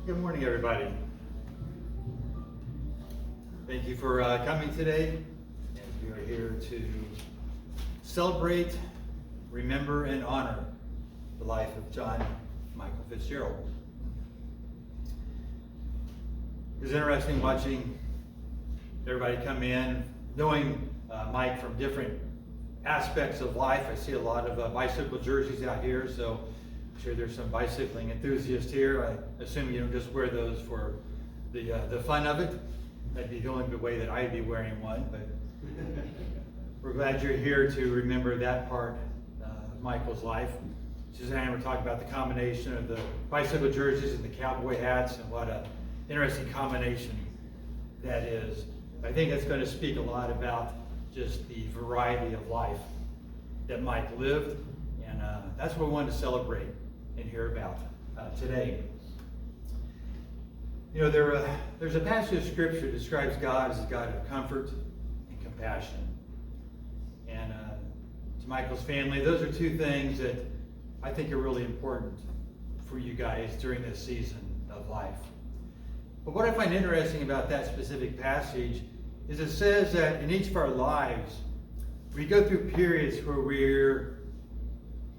Good morning, everybody. Thank you for coming today. And we are here to celebrate, remember, and honor the life of John Michael Fitzgerald. It was interesting watching everybody come in, knowing Mike from different aspects of life. I see a lot of bicycle jerseys out here, so I'm sure there's some bicycling enthusiasts here. I assume you don't just wear those for the fun of it. That'd be the only way that I'd be wearing one, but we're glad you're here to remember that part of Michael's life. Suzanne and I were talking about the combination of the bicycle jerseys and the cowboy hats, and what an interesting combination that is. I think that's going to speak a lot about just the variety of life that Mike lived, and that's what we wanted to celebrate and hear about today. You know, there's a passage of scripture that describes God as a God of comfort and compassion. And to Michael's family, those are two things that I think are really important for you guys during this season of life. But what I find interesting about that specific passage is it says that in each of our lives, we go through periods where we're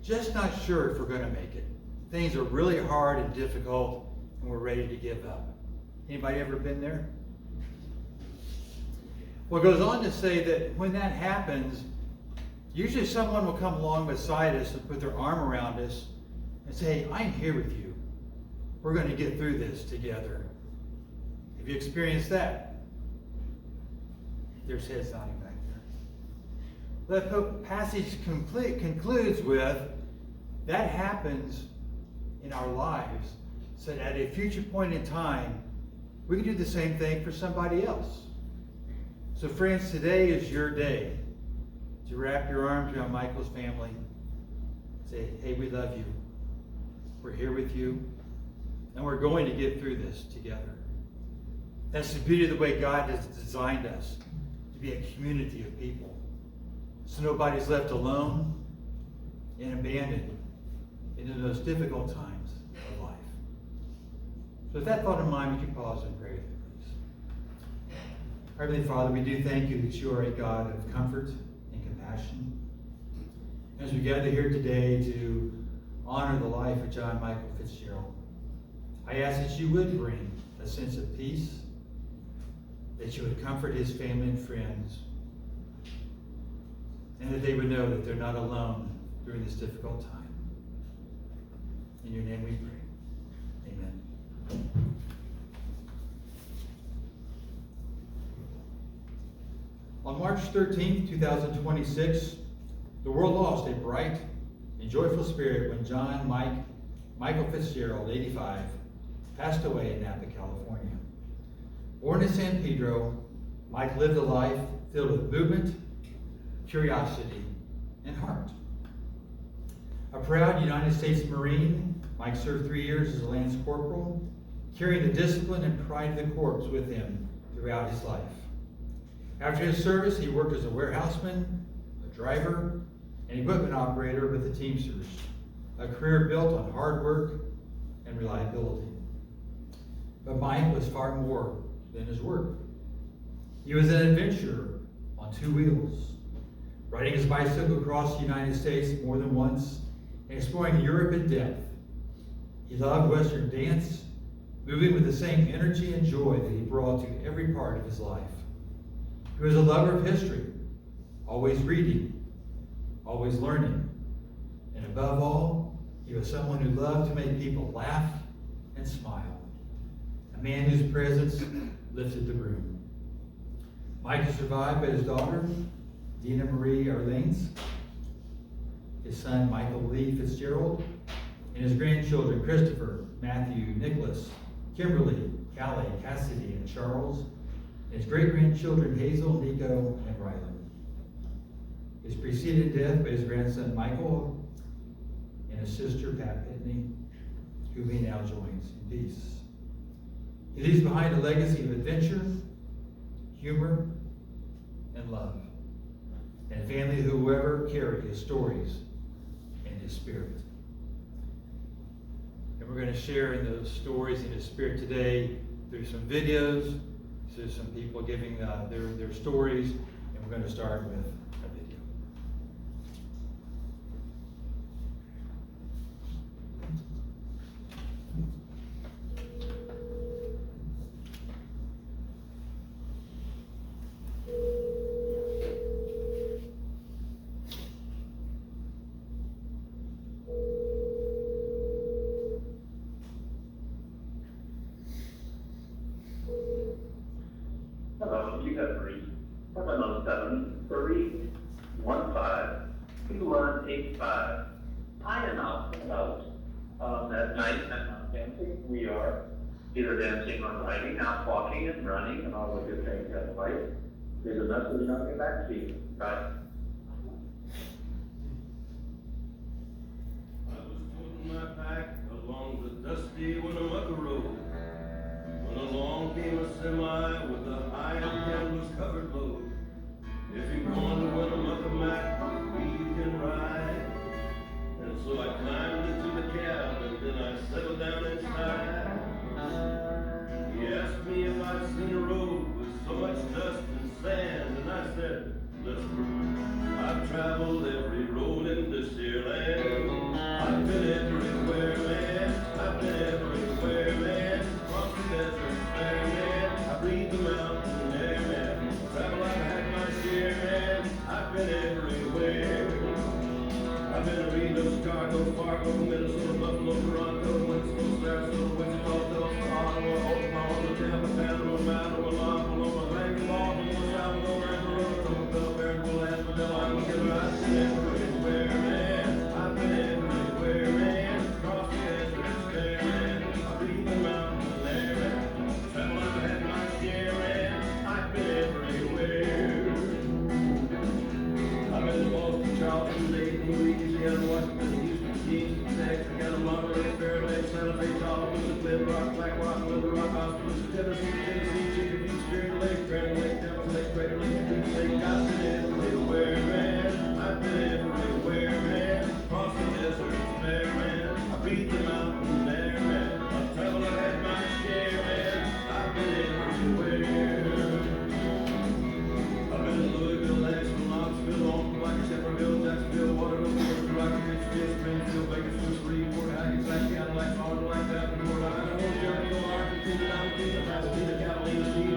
just not sure if we're going to make it. Things are really hard and difficult, and we're ready to give up. Anybody ever been there? Well, it goes on to say that when that happens, usually someone will come along beside us and put their arm around us and say, "Hey, I'm here with you. We're going to get through this together." Have you experienced that? There's heads nodding back there. That passage concludes with, that happens in our lives, so that at a future point in time, we can do the same thing for somebody else. So friends, today is your day to wrap your arms around Michael's family. Say, "Hey, we love you. We're here with you. And we're going to get through this together." That's the beauty of the way God has designed us, to be a community of people. So nobody's left alone and abandoned in those difficult times of life. So with that thought in mind, would you pause and pray with me, please? Our Heavenly Father, we do thank you that you are a God of comfort and compassion. As we gather here today to honor the life of John Michael Fitzgerald, I ask that you would bring a sense of peace, that you would comfort his family and friends, and that they would know that they're not alone during this difficult time. In your name we pray. Amen. On March 13th, 2026, the world lost a bright and joyful spirit when Michael Fitzgerald, 85, passed away in Napa, California. Born in San Pedro, Mike lived a life filled with movement, curiosity, and heart. A proud United States Marine, Mike served 3 years as a Lance Corporal, carrying the discipline and pride of the Corps with him throughout his life. After his service, he worked as a warehouseman, a driver, and equipment operator with the Teamsters, a career built on hard work and reliability. But Mike was far more than his work. He was an adventurer on 2 wheels, riding his bicycle across the United States more than once and exploring Europe in depth. He loved Western dance, moving with the same energy and joy that he brought to every part of his life. He was a lover of history, always reading, always learning, and above all, he was someone who loved to make people laugh and smile, a man whose presence lifted the room. Mike is survived by his daughter, Dina Marie Arlanes, his son, Michael Lee Fitzgerald, and his grandchildren, Christopher, Matthew, Nicholas, Kimberly, Callie, Cassidy, and Charles, and his great-grandchildren, Hazel, Nico, and Rylan. He was preceded in death by his grandson, Michael, and his sister, Pat Pitney, whom he now joins in peace. He leaves behind a legacy of adventure, humor, and love, and a family who will ever carry his stories and his spirit. And we're going to share in those stories and his spirit today through some videos, through some people giving their stories, and we're going to start with a video. Hello, you have reached 707-315-2185. I announce the note that night at not dancing. We are either dancing or riding, out walking and running and all the good things that way. There's a message on your back seat, right? I was toting my pack along the dusty Winnemucca Road when along came a semi with a high canvas covered load. If you're going to Winnemucca, Mac, you can ride. And so I climbed into the cab and then I settled down inside. He asked me if I'd seen a road with so much dust and sand, and I said, listen, I've traveled every road in this here land. I've been everywhere, man. I've been everywhere, man. Across the desert, fair, man. I breathe the mountain air, man. Travel, I've had my share, man. I've been everywhere. I've been to Reno, Chicago, Fargo, Minnesota, Buffalo, Toronto, Winslow, Sarasota, Wichita, Tulsa, Ottawa, Oklahoma, Tampa, Panama, Manila, Loma, Langley, Baltimore, Salvador, Amarillo, Belleville, Asphodel, I'm together. I've been everywhere, man. I've been everywhere, man. Across the desert, fair, man. I breathe the mountain air, man. Travel, I've had my share, man. I've been everywhere. I've been to Boston, Charleston, Dayton, Louisiana, Washington, Houston, Kingston, Texas, Monterey, Fairbanks, San Jose, Colorado, Glen Rock, Black Rock, Little Rock, Austin, Tennessee, Chicopee, Spirit Lake, Grand Lake, Tampa Lake, Crater Lake, Street Lake, I've been everywhere, man. I've been everywhere, man. Across the desert, fair, man. I breathe the mountain air, man. I've traveled, I've had my share, man. I've been everywhere. I've been to Louisville, Nashville, Knoxville, Alton, Black, Shefferville, Jacksonville, Waterville, Fort Rocky, Richfield, Springfield, Bakersfield, Shreveport, Hackensack, Cadillac, Arnold, Davenport, Idaho, Jericho, Argentina, Pasadena, Catalina, Steve,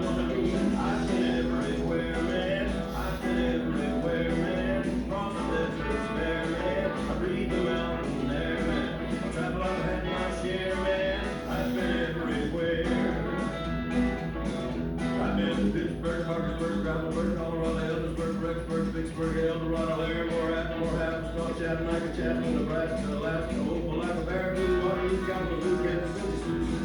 Eldorado there, more happens, start chatting like a chat in Nebraska, Alaska, open like a barracuda, Waterloo, Kalamazoo, Kansas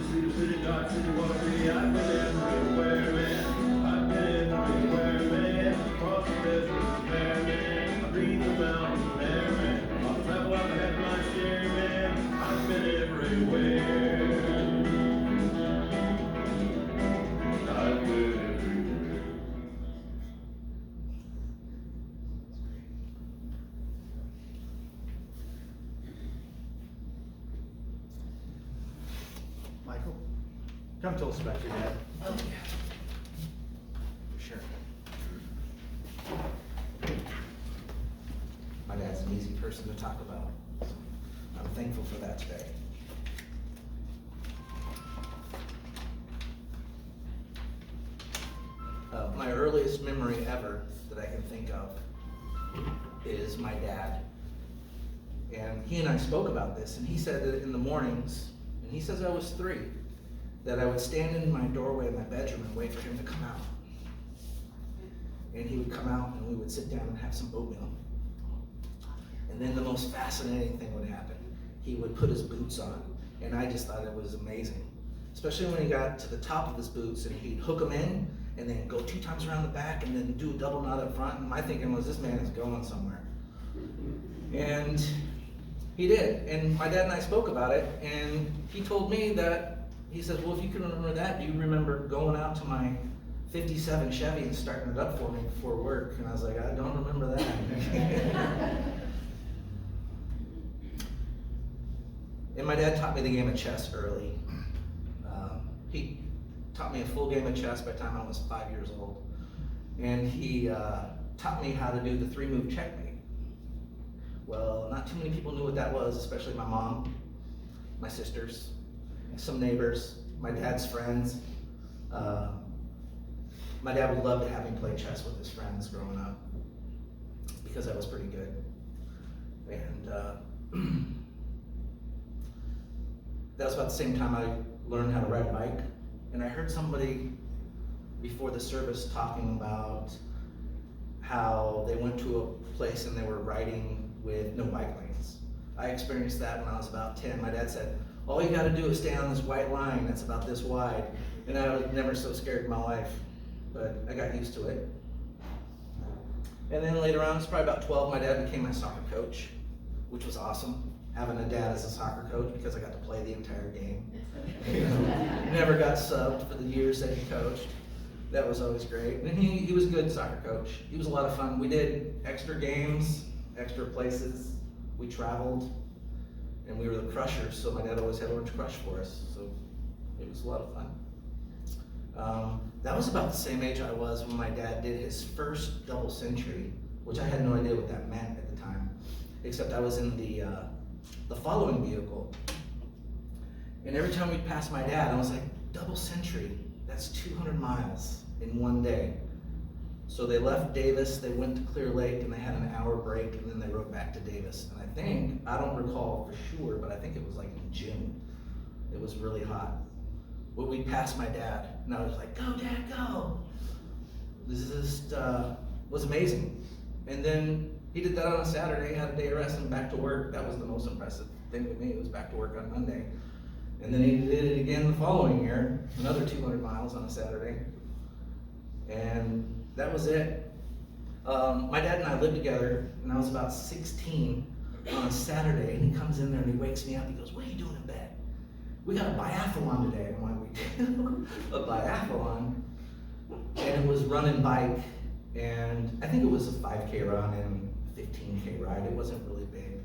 City, City, Dodge City, Water City. I've been everywhere, man. I've been everywhere, man. Across the desert, there, man. I breathe the mountain air, man. I'll travel, I've had my share, man. I've been everywhere. I've been everywhere. Michael, come tell us about your dad. Oh, yeah. For sure. My dad's an easy person to talk about. I'm thankful for that today. My earliest memory ever that I can think of is my dad. And he and I spoke about this, and he said that in the mornings, and he says I was 3, that I would stand in my doorway of my bedroom and wait for him to come out. And he would come out and we would sit down and have some oatmeal. And then the most fascinating thing would happen. He would put his boots on, and I just thought it was amazing. Especially when he got to the top of his boots and he'd hook them in and then go 2 times around the back and then do a double knot up front. And my thinking was, this man is going somewhere. And he did. And my dad and I spoke about it, and he told me that, he says, well, if you can remember that, do you remember going out to my 57 Chevy and starting it up for me before work? And I was like, I don't remember that. And my dad taught me the game of chess early. He taught me a full game of chess by the time I was 5 years old. And he taught me how to do the 3-move checkmate. Well, not too many people knew what that was, especially my mom, my sisters, some neighbors, my dad's friends. My dad would love to have me play chess with his friends growing up because I was pretty good. And that was about the same time I learned how to ride a bike. And I heard somebody before the service talking about how they went to a place and they were riding with no bike lanes. I experienced that when I was about 10. My dad said, all you gotta do is stay on this white line that's about this wide. And I was never so scared in my life, but I got used to it. And then later on, it's probably about 12, my dad became my soccer coach, which was awesome, having a dad as a soccer coach because I got to play the entire game. Never got subbed for the years that he coached. That was always great. And he was a good soccer coach. He was a lot of fun. We did extra games, extra places. We traveled, and we were the crushers, so my dad always had Orange Crush for us, so it was a lot of fun. That was about the same age I was when my dad did his first double century, which I had no idea what that meant at the time, except I was in the following vehicle. And every time we'd pass my dad, I was like, double century, that's 200 miles in one day. So they left Davis, they went to Clear Lake, and they had an hour break, and then they rode back to Davis. And I think, I don't recall for sure, but I think it was like in June. It was really hot. But we'd pass my dad, and I was like, go Dad, go. This just was amazing. And then he did that on a Saturday, had a day of rest, and back to work. That was the most impressive thing to me. It was back to work on Monday. And then he did it again the following year, another 200 miles on a Saturday. And that was it. My dad and I lived together, and I was about 16 on a Saturday, and he comes in there and he wakes me up. He goes, what are you doing in bed? We got a biathlon today. I'm like, we do? A biathlon? And it was run and bike, and I think it was a 5K run and 15K ride. It wasn't really big.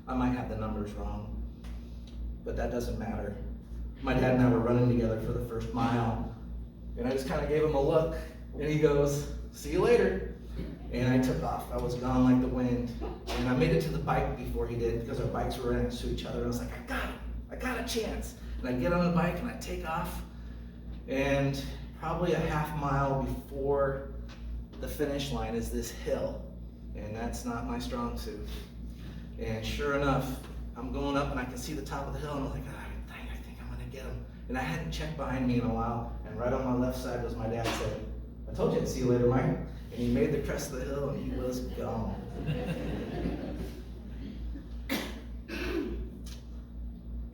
I might have the numbers wrong, but that doesn't matter. My dad and I were running together for the first mile, and I just kind of gave him a look, and he goes, see you later. And I took off. I was gone like the wind. And I made it to the bike before he did because our bikes were right next to each other. And I was like, I got it. I got a chance. And I get on the bike and I take off. And probably a half mile before the finish line is this hill. And that's not my strong suit. And sure enough, I'm going up and I can see the top of the hill. And I'm like, dang, I think I'm going to get him. And I hadn't checked behind me in a while. And right on my left side was my dad said, I told you I'd see you later, Mike. and he made the crest of the hill, and he was gone.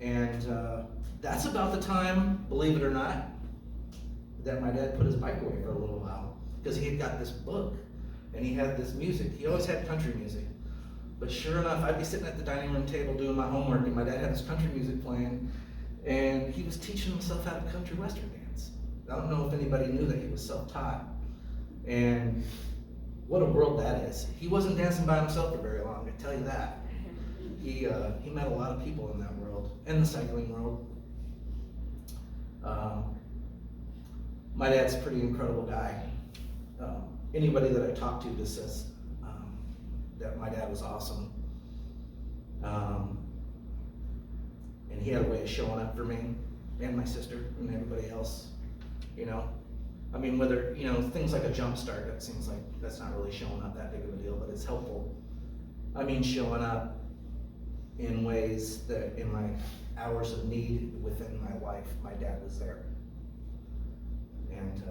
And that's about the time, believe it or not, that my dad put his bike away for a little while, because he had got this book, and he had this music. He always had country music. But sure enough, I'd be sitting at the dining room table doing my homework, and my dad had this country music playing, and he was teaching himself how to country western dance. I don't know if anybody knew that he was self-taught. And what a world that is. He wasn't dancing by himself for very long, I tell you that. He met a lot of people in that world, in the cycling world. My dad's a pretty incredible guy. Anybody that I talk to just says that my dad was awesome. And he had a way of showing up for me and my sister and everybody else, you know. I mean, whether, you know, things like a jump start, that seems like that's not really showing up that big of a deal, but it's helpful. I mean, showing up in ways that in my hours of need within my life, my dad was there. And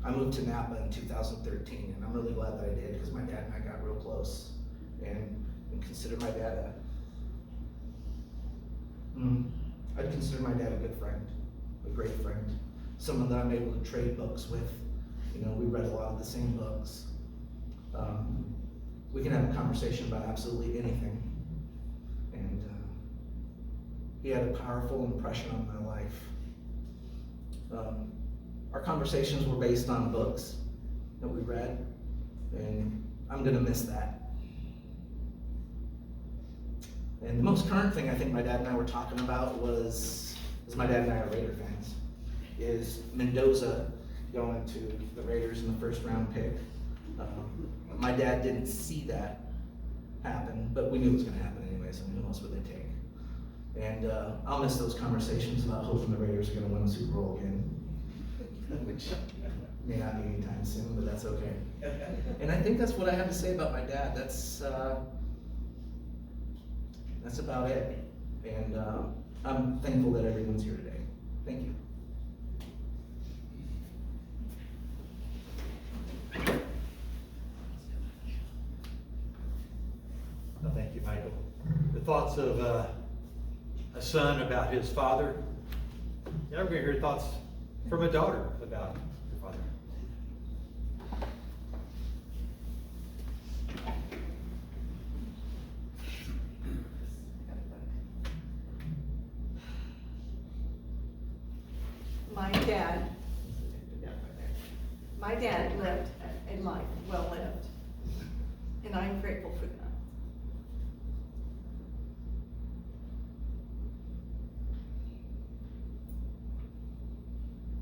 I moved to Napa in 2013, and I'm really glad that I did, because my dad and I got real close, and consider my dad I'd consider my dad a good friend, a great friend, someone that I'm able to trade books with. You know, we read a lot of the same books. We can have a conversation about absolutely anything. And he had a powerful impression on my life. Our conversations were based on books that we read, and I'm gonna miss that. And the most current thing I think my dad and I were talking about was my dad and I are Raider fans, is Mendoza going to the Raiders in the first round pick. My dad didn't see that happen, but we knew it was gonna happen anyway, so who knows what they take. And I'll miss those conversations about hoping the Raiders are gonna win the Super Bowl again, which may not be anytime soon, but that's okay. And I think that's what I have to say about my dad. That's about it. And I'm thankful that everyone's here today. Thank you. Well, thank you, Michael. The thoughts of a son about his father. Yeah, we're going to hear thoughts from a daughter about her father. My dad lived a life well lived, and I'm grateful for that.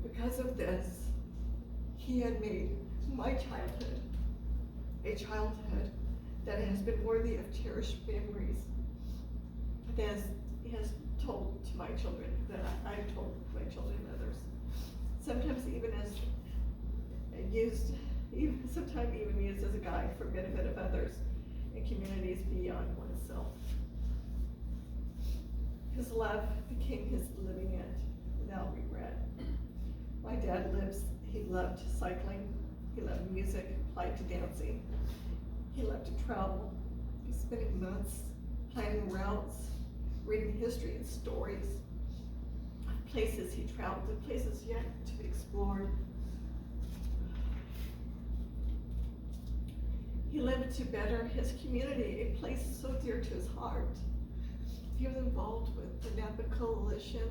Because of this, he had made my childhood a childhood that has been worthy of cherished memories, that has told to my children, that I've told my children and others. Sometimes even sometimes even used as a guide for benefit of others and communities beyond oneself. His love became his living end without regret. My dad he loved cycling, he loved music, applied to dancing. He loved to travel, spending months planning routes, reading history and stories of places he traveled, and places yet to be explored. He lived to better his community, a place so dear to his heart. He was involved with the Napa Coalition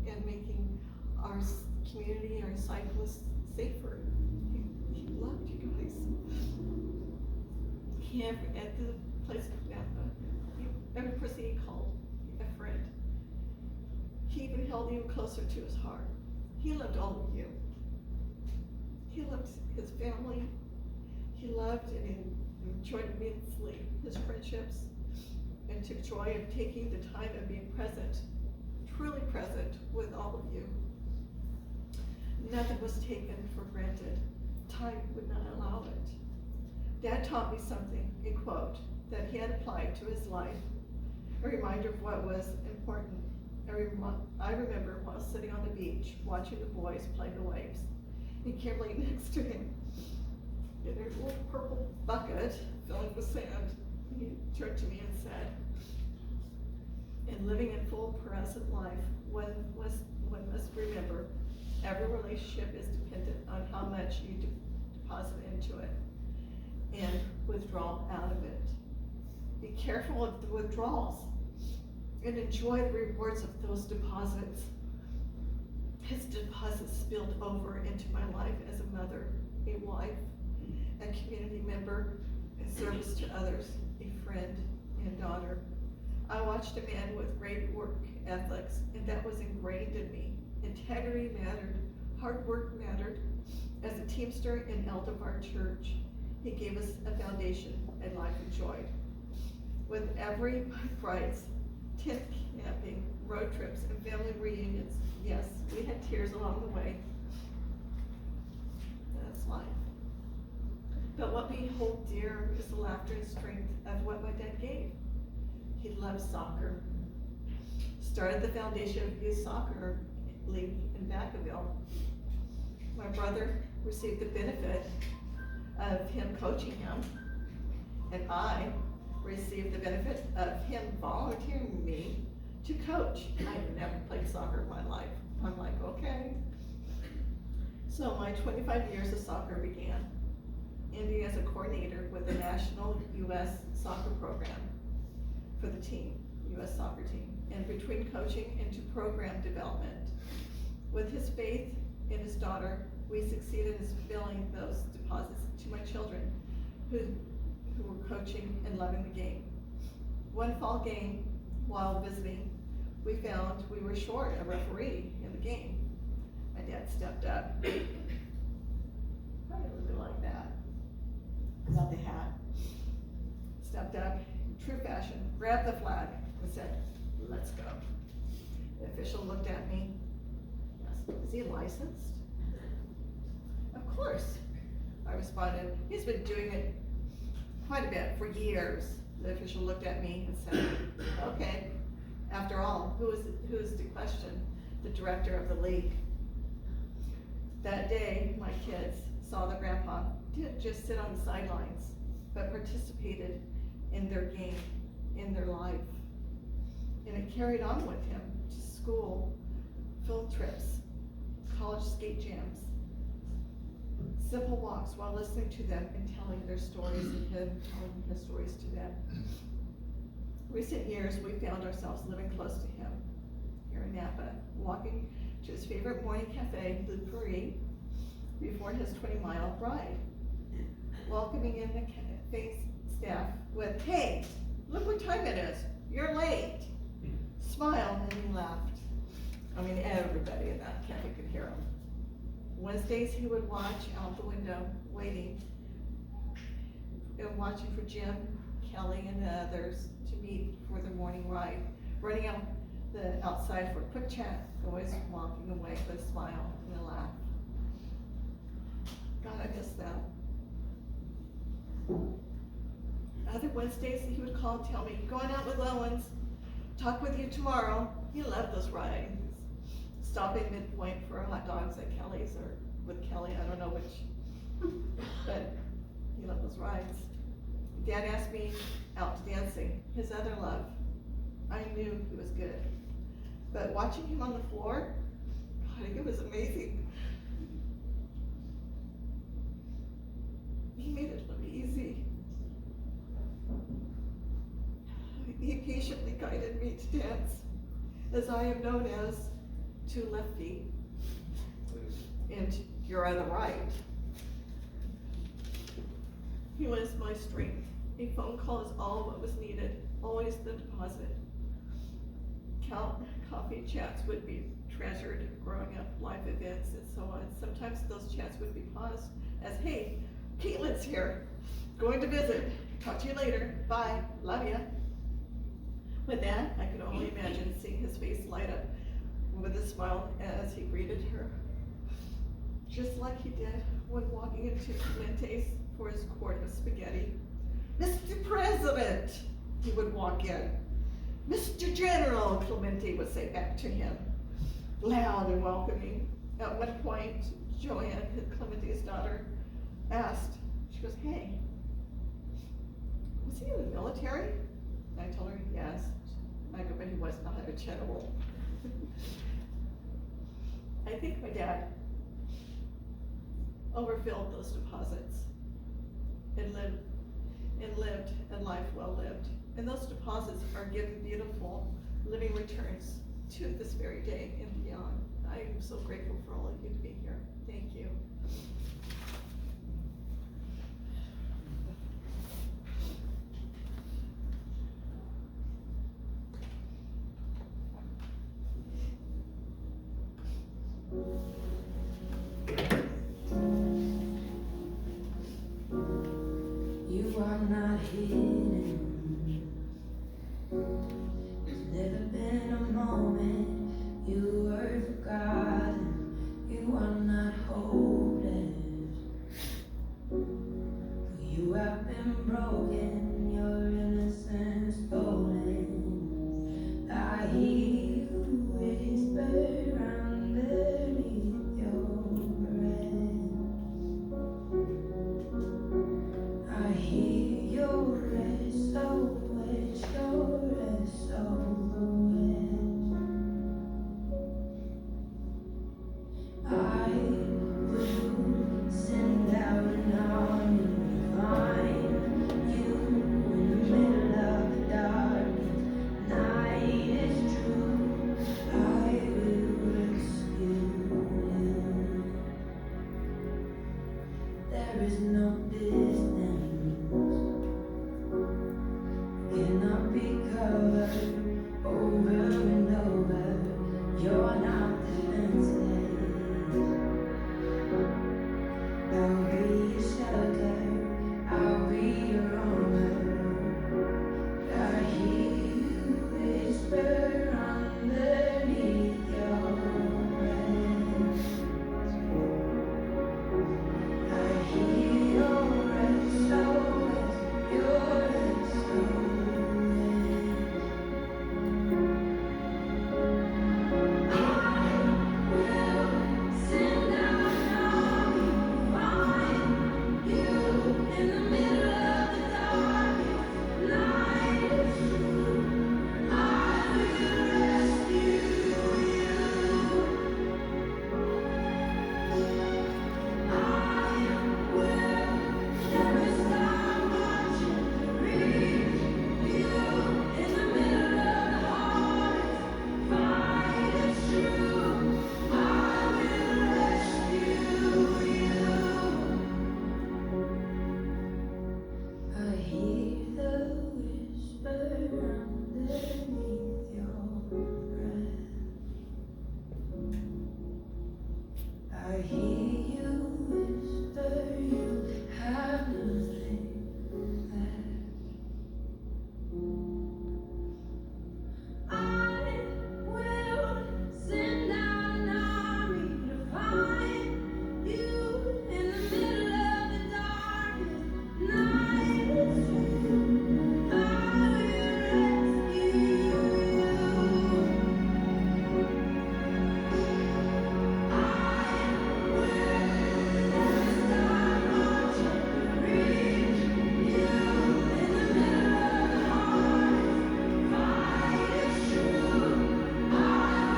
in making our community, our cyclists safer. He loved you guys. At the place of Napa, every person he called a friend. He even held you closer to his heart. He loved all of you. He loved his family. He loved and enjoyed immensely his friendships, and took joy of taking the time and being present, truly present with all of you. Nothing was taken for granted. Time would not allow it. Dad taught me something, a quote, that he had applied to his life, a reminder of what was important. I remember while sitting on the beach, watching the boys play the waves, and Kimberly next to him. in a little purple bucket filled with sand. He turned to me and said, in living a full present life, one must remember every relationship is dependent on how much you deposit into it and withdraw out of it. Be careful of the withdrawals and enjoy the rewards of those deposits. His deposits spilled over into my life as a mother, a wife, a community member, a service to others, a friend and daughter. I watched a man with great work ethics, and that was ingrained in me. Integrity mattered, hard work mattered. As a teamster and elder of our church, he gave us a foundation and life enjoyed. With every bike rides, tent camping, road trips, and family reunions, yes, we had tears along the way. That's life. But what we hold dear is the laughter and strength of what my dad gave. He loved soccer. Started the foundation of youth soccer league in Vacaville. My brother received the benefit of him coaching him, and I received the benefit of him volunteering me to coach. I had never played soccer in my life. I'm like, okay. So my 25 years of soccer began, ending as a coordinator with the national U.S. soccer program for the team, U.S. soccer team, and between coaching into program development. With his faith in his daughter, we succeeded in filling those deposits to my children who were coaching and loving the game. One fall game, while visiting, we found we were short a referee in the game. My dad stepped up, probably a little bit like that, without the hat. Stepped up, in true fashion, grabbed the flag and said, let's go. The official looked at me, asked, is he licensed? Of course, I responded, he's been doing it quite a bit for years. The official looked at me and said, okay, after all, who is to question the director of the league? That day, my kids saw that Grandpa didn't just sit on the sidelines, but participated in their game, in their life. And it carried on with him to school, field trips, college skate jams, simple walks while listening to them and telling their stories and him telling his stories to them. Recent years, we found ourselves living close to him here in Napa, walking to his favorite morning cafe, Le Prairie, before his 20-mile ride. Welcoming in the cafe staff with, hey, look what time it is, you're late. Smiled and he laughed. I mean, everybody in that cafe could hear him. Wednesdays, he would watch out the window, waiting, and watching for Jim, Kelly, and the others to meet for their morning ride, running out the outside for a quick chat, always walking away with a smile and a laugh. God, I miss that. Other Wednesdays, he would call and tell me, going out with Owens, talk with you tomorrow. He loved those rides. Stopping midpoint for hot dogs at Kelly's or with Kelly, I don't know which, but he loved those rides. Dad asked me out to dancing, his other love. I knew he was good, but watching him on the floor, God, it was amazing. He made it look easy. He patiently guided me to dance, as I am known as two left feet and your other right. He was my strength. A phone call is all what was needed, always the deposit. Coffee chats would be treasured growing up, life events and so on. Sometimes those chats would be paused as, hey, Caitlin's here, going to visit, talk to you later, bye, love ya. With that, I could only imagine seeing his face light up with a smile as he greeted her. Just like he did when walking into Clemente's for his quart of spaghetti. Mr. President, he would walk in. Mr. General, Clemente would say back to him, loud and welcoming. At one point, Joanne, Clemente's daughter, asked, She goes, hey, was he in the military? And I told her, yes. I go, but he was not a general. I think my dad overfilled those deposits and lived a life well lived. And those deposits are giving beautiful living returns to this very day and beyond. I am so grateful for all of you to be here. Thank you. You are not hidden. There's never been a moment you were forgotten. You are not hopeless. You have been broken, your innocence stolen. I hear you whisper underneath your breath. I hear your SOS, your SOS. I will send out an army to find you in the middle of the darkest night. Is true, I will rescue you. There is no distance cannot be covered over and over. You're not defenseless. I'll be your shelter, I'll be your armor. I hear you whisper underneath your breath. I hear your SOS, your SOS. I hear the whisper underneath your breath. I hear you whisper you have nothing left. I will send out an army to find you in the middle of the darkest night. It's true, I will rescue you. I will never stop watching to reach you in the middle of the hardest fight. It's true, I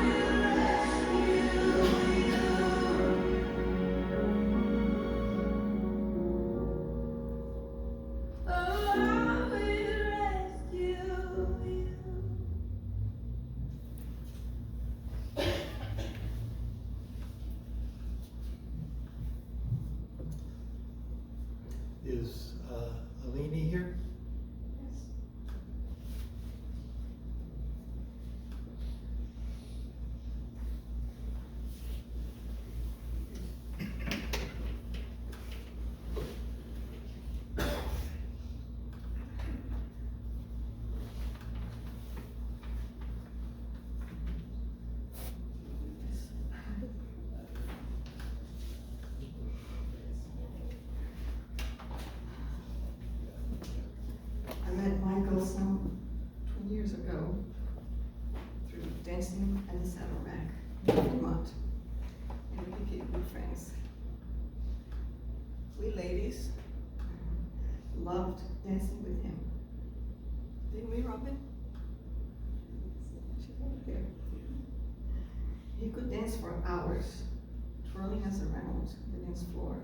will rescue you. Oh, I will rescue you. Is Alini here? I met Michael some 20 years ago through dancing at the Saddle Rack in Vermont, and we became good friends. We ladies loved dancing with him. Didn't we, Robin? She's over there. He could dance for hours, twirling us around the dance floor.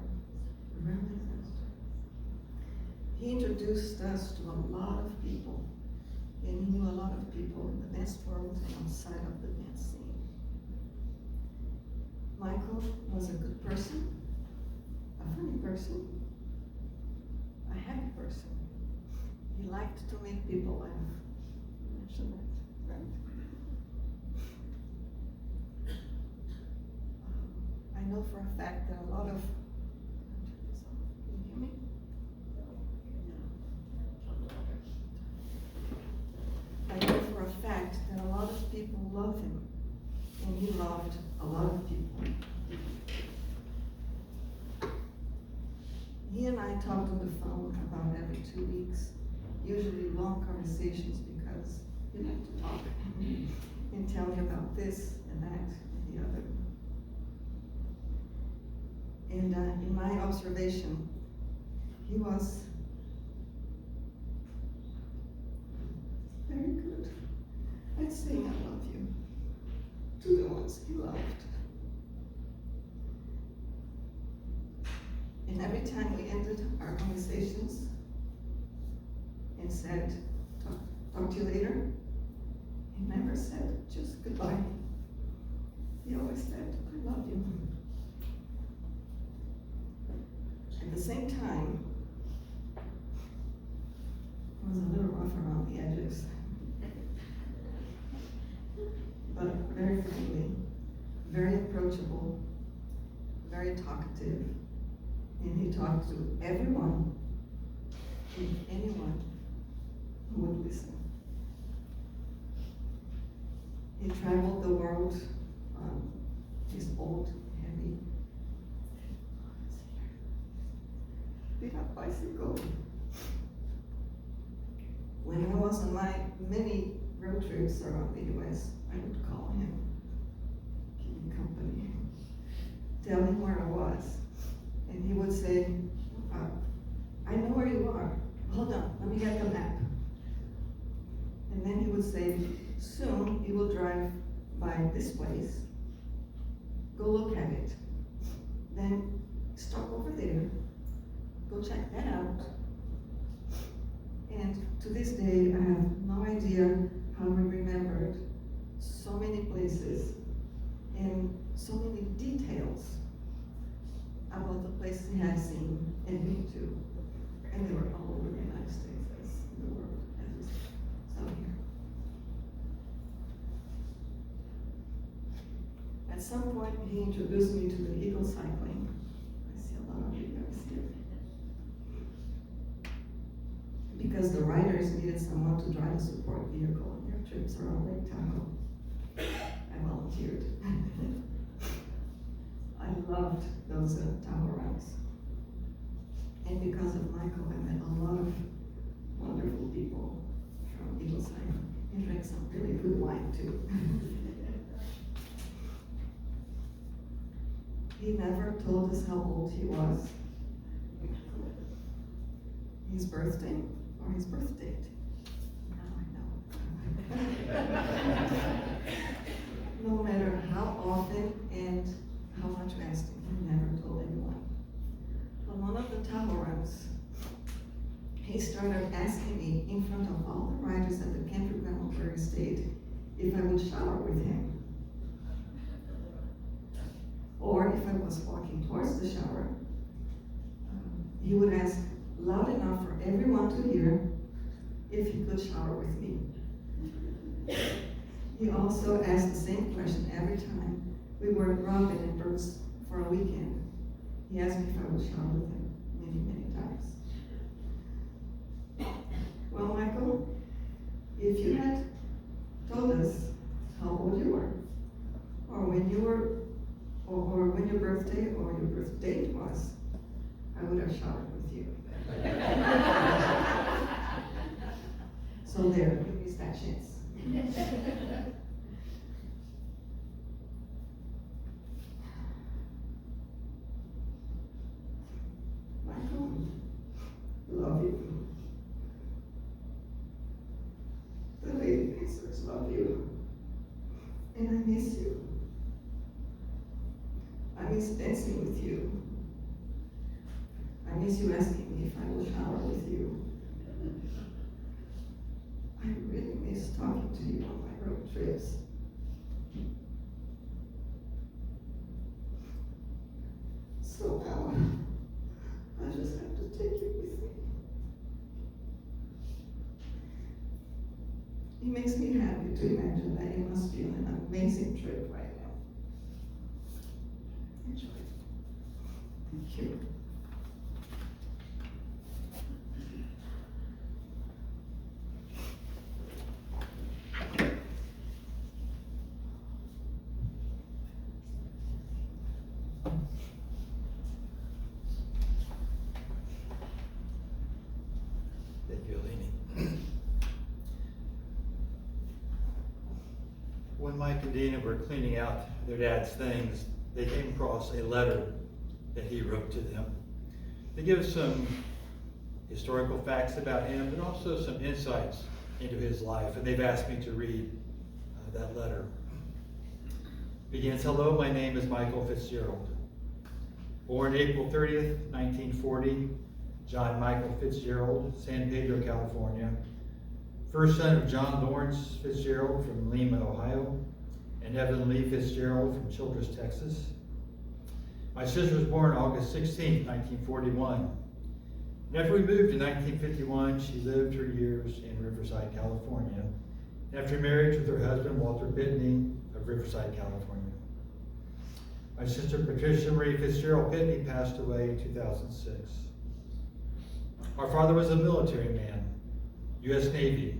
He introduced us to a lot of people, and he knew a lot of people in the dance world and outside of the dance scene. Michael was a good person, a funny person, a happy person. He liked to make people laugh. You mentioned that, right? I know for a fact that a lot of, can you hear me? I know for a fact that a lot of people love him, and he loved a lot of people. He and I talked on the phone about every 2 weeks, usually long conversations because he liked to talk and tell me about this and that and the other. And in my observation, he was very good at saying I love you to the ones he loved. And every time we ended our conversations and said, talk to you later, he never said just goodbye. He always said, I love you. At the same time, it was a little rough around the edges, but very friendly, very approachable, very talkative, and he talked to everyone and anyone who would listen. He traveled the world on his old, heavy, beat-up bicycle. When I was on my many road trips around the US, I would call him, keep me company, tell him where I was. And he would say, I know where you are. Hold on, let me get the map. And then he would say, soon you will drive by this place. Go look at it. Then stop over there. Go check that out. And to this day, I have no idea how we remembered so many places and so many details about the places he had seen and been to. And they were all over the United States, as in the world, as is so here. At some point, he introduced me to the eagle cycling. I see a lot of you guys here. Because the riders needed someone to drive a support vehicle on their trips around Lake Tahoe. I volunteered. I loved those Tahoe rides. And because of Michael, I met a lot of wonderful people from Eagle Cycling and drank some really good wine too. He never told us how old he was, his birthday, or his birth date. Now I know. No matter how often and how much we asked him, he never told anyone. On one of the Tahoe runs, he started asking me in front of all the riders at the campground where he stayed if I would shower with him. Or if I was walking towards the shower, he would ask loud enough for everyone to hear if he could shower with me. He also asked the same question every time we were at Robin and Bert's for a weekend. He asked me if I would shower with him many, many times. Well, Michael, if you had told us how old you were, or when you were, or when your birthday or your birth date was, I would have showered with you. So there, you missed that chance. Michael, love you. missing with you. I miss you asking me if I will shower with you. I really miss talking to you on my road trips. So now, I just have to take you with me. It makes me happy to imagine that you must feel an amazing trip right now. Enjoy. Thank you. Thank you, Alini. When Mike and Dina were cleaning out their dad's things, they came across a letter that he wrote to them. They give some historical facts about him, but also some insights into his life, and they've asked me to read that letter. It begins, "Hello, my name is Michael Fitzgerald. Born April 30th, 1940, John Michael Fitzgerald, San Pedro, California. First son of John Lawrence Fitzgerald from Lima, Ohio, and Evan Lee Fitzgerald from Childress, Texas. My sister was born August 16th, 1941. And after we moved in 1951, she lived her years in Riverside, California, after marriage with her husband, Walter Pitney of Riverside, California. My sister, Patricia Marie Fitzgerald Pitney, passed away in 2006. Our father was a military man, U.S. Navy.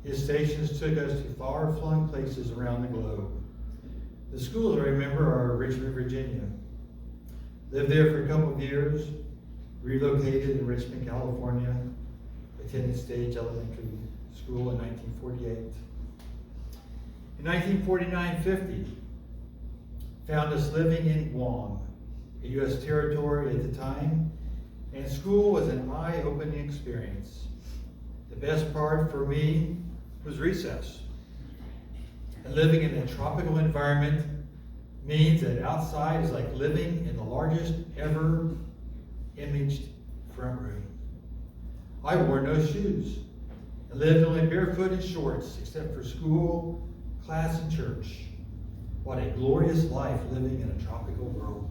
His stations took us to far-flung places around the globe. The schools I remember are Richmond, Virginia. Lived there for a couple of years, relocated in Richmond, California, attended Stage Elementary School in 1948. In 1949-50, found us living in Guam, a U.S. territory at the time, and school was an eye-opening experience. The best part for me was recess. And living in a tropical environment means that outside is like living in the largest ever imaged front room. I wore no shoes and lived only barefoot in shorts except for school, class, and church. What a glorious life living in a tropical world.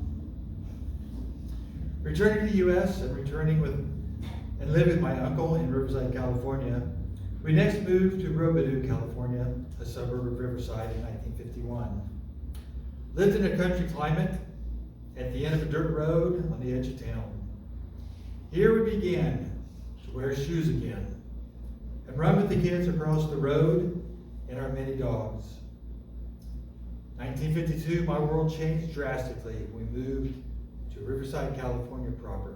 Returning to the U.S. and lived with my uncle in Riverside, California, we next moved to Robidoux, California, a suburb of Riverside, in 1951. Lived in a country climate at the end of a dirt road on the edge of town. Here we began to wear shoes again and run with the kids across the road and our many dogs. 1952, my world changed drastically when we moved to Riverside, California proper.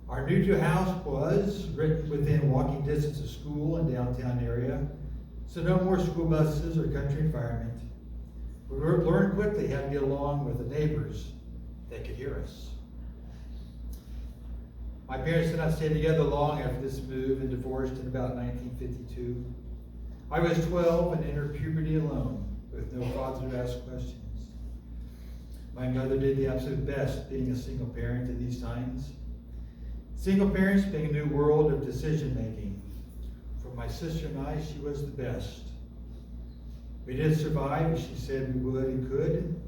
Our new house was within walking distance of school and downtown area, so no more school buses or country environment. We learned quickly how to get along with the neighbors that could hear us. My parents did not stay together long after this move and divorced in about 1952. I was 12 and entered puberty alone, with no father to ask questions. My mother did the absolute best being a single parent in these times. Single parents being a new world of decision making. For my sister and I, she was the best. We did survive as she said we would and could.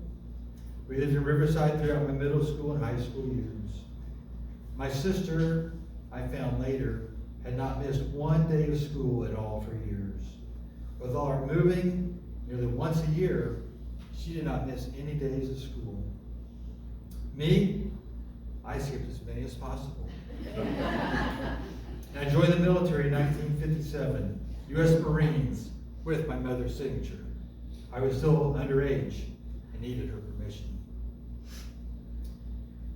We lived in Riverside throughout my middle school and high school years. My sister, I found later, had not missed one day of school at all for years. With all our moving, nearly once a year, she did not miss any days of school. Me, I skipped as many as possible. And I joined the military in 1957, U.S. Marines, with my mother's signature. I was still underage and needed her permission.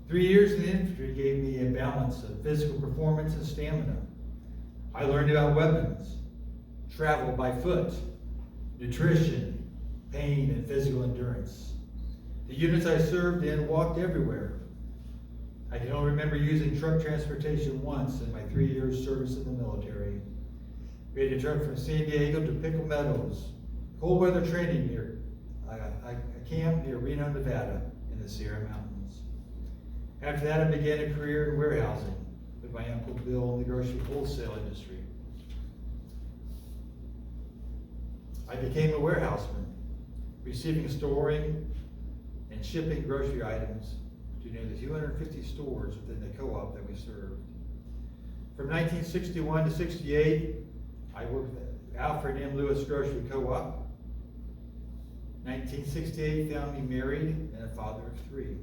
3 years in the infantry gave me a balance of physical performance and stamina. I learned about weapons, travel by foot, nutrition, pain, and physical endurance. The units I served in walked everywhere. I can only remember using truck transportation once in my 3 years service in the military. We had to truck from San Diego to Pickle Meadows, cold weather training near a camp near Reno, Nevada, in in the Sierra Mountains. After that, I began a career in warehousing with my Uncle Bill in the grocery wholesale industry. I became a warehouseman, receiving, storing, and shipping grocery items to nearly 250 stores within the co-op that we served. From 1961 to 68, I worked at Alfred M. Lewis Grocery Co-op. 1968 found me married and a father of 3.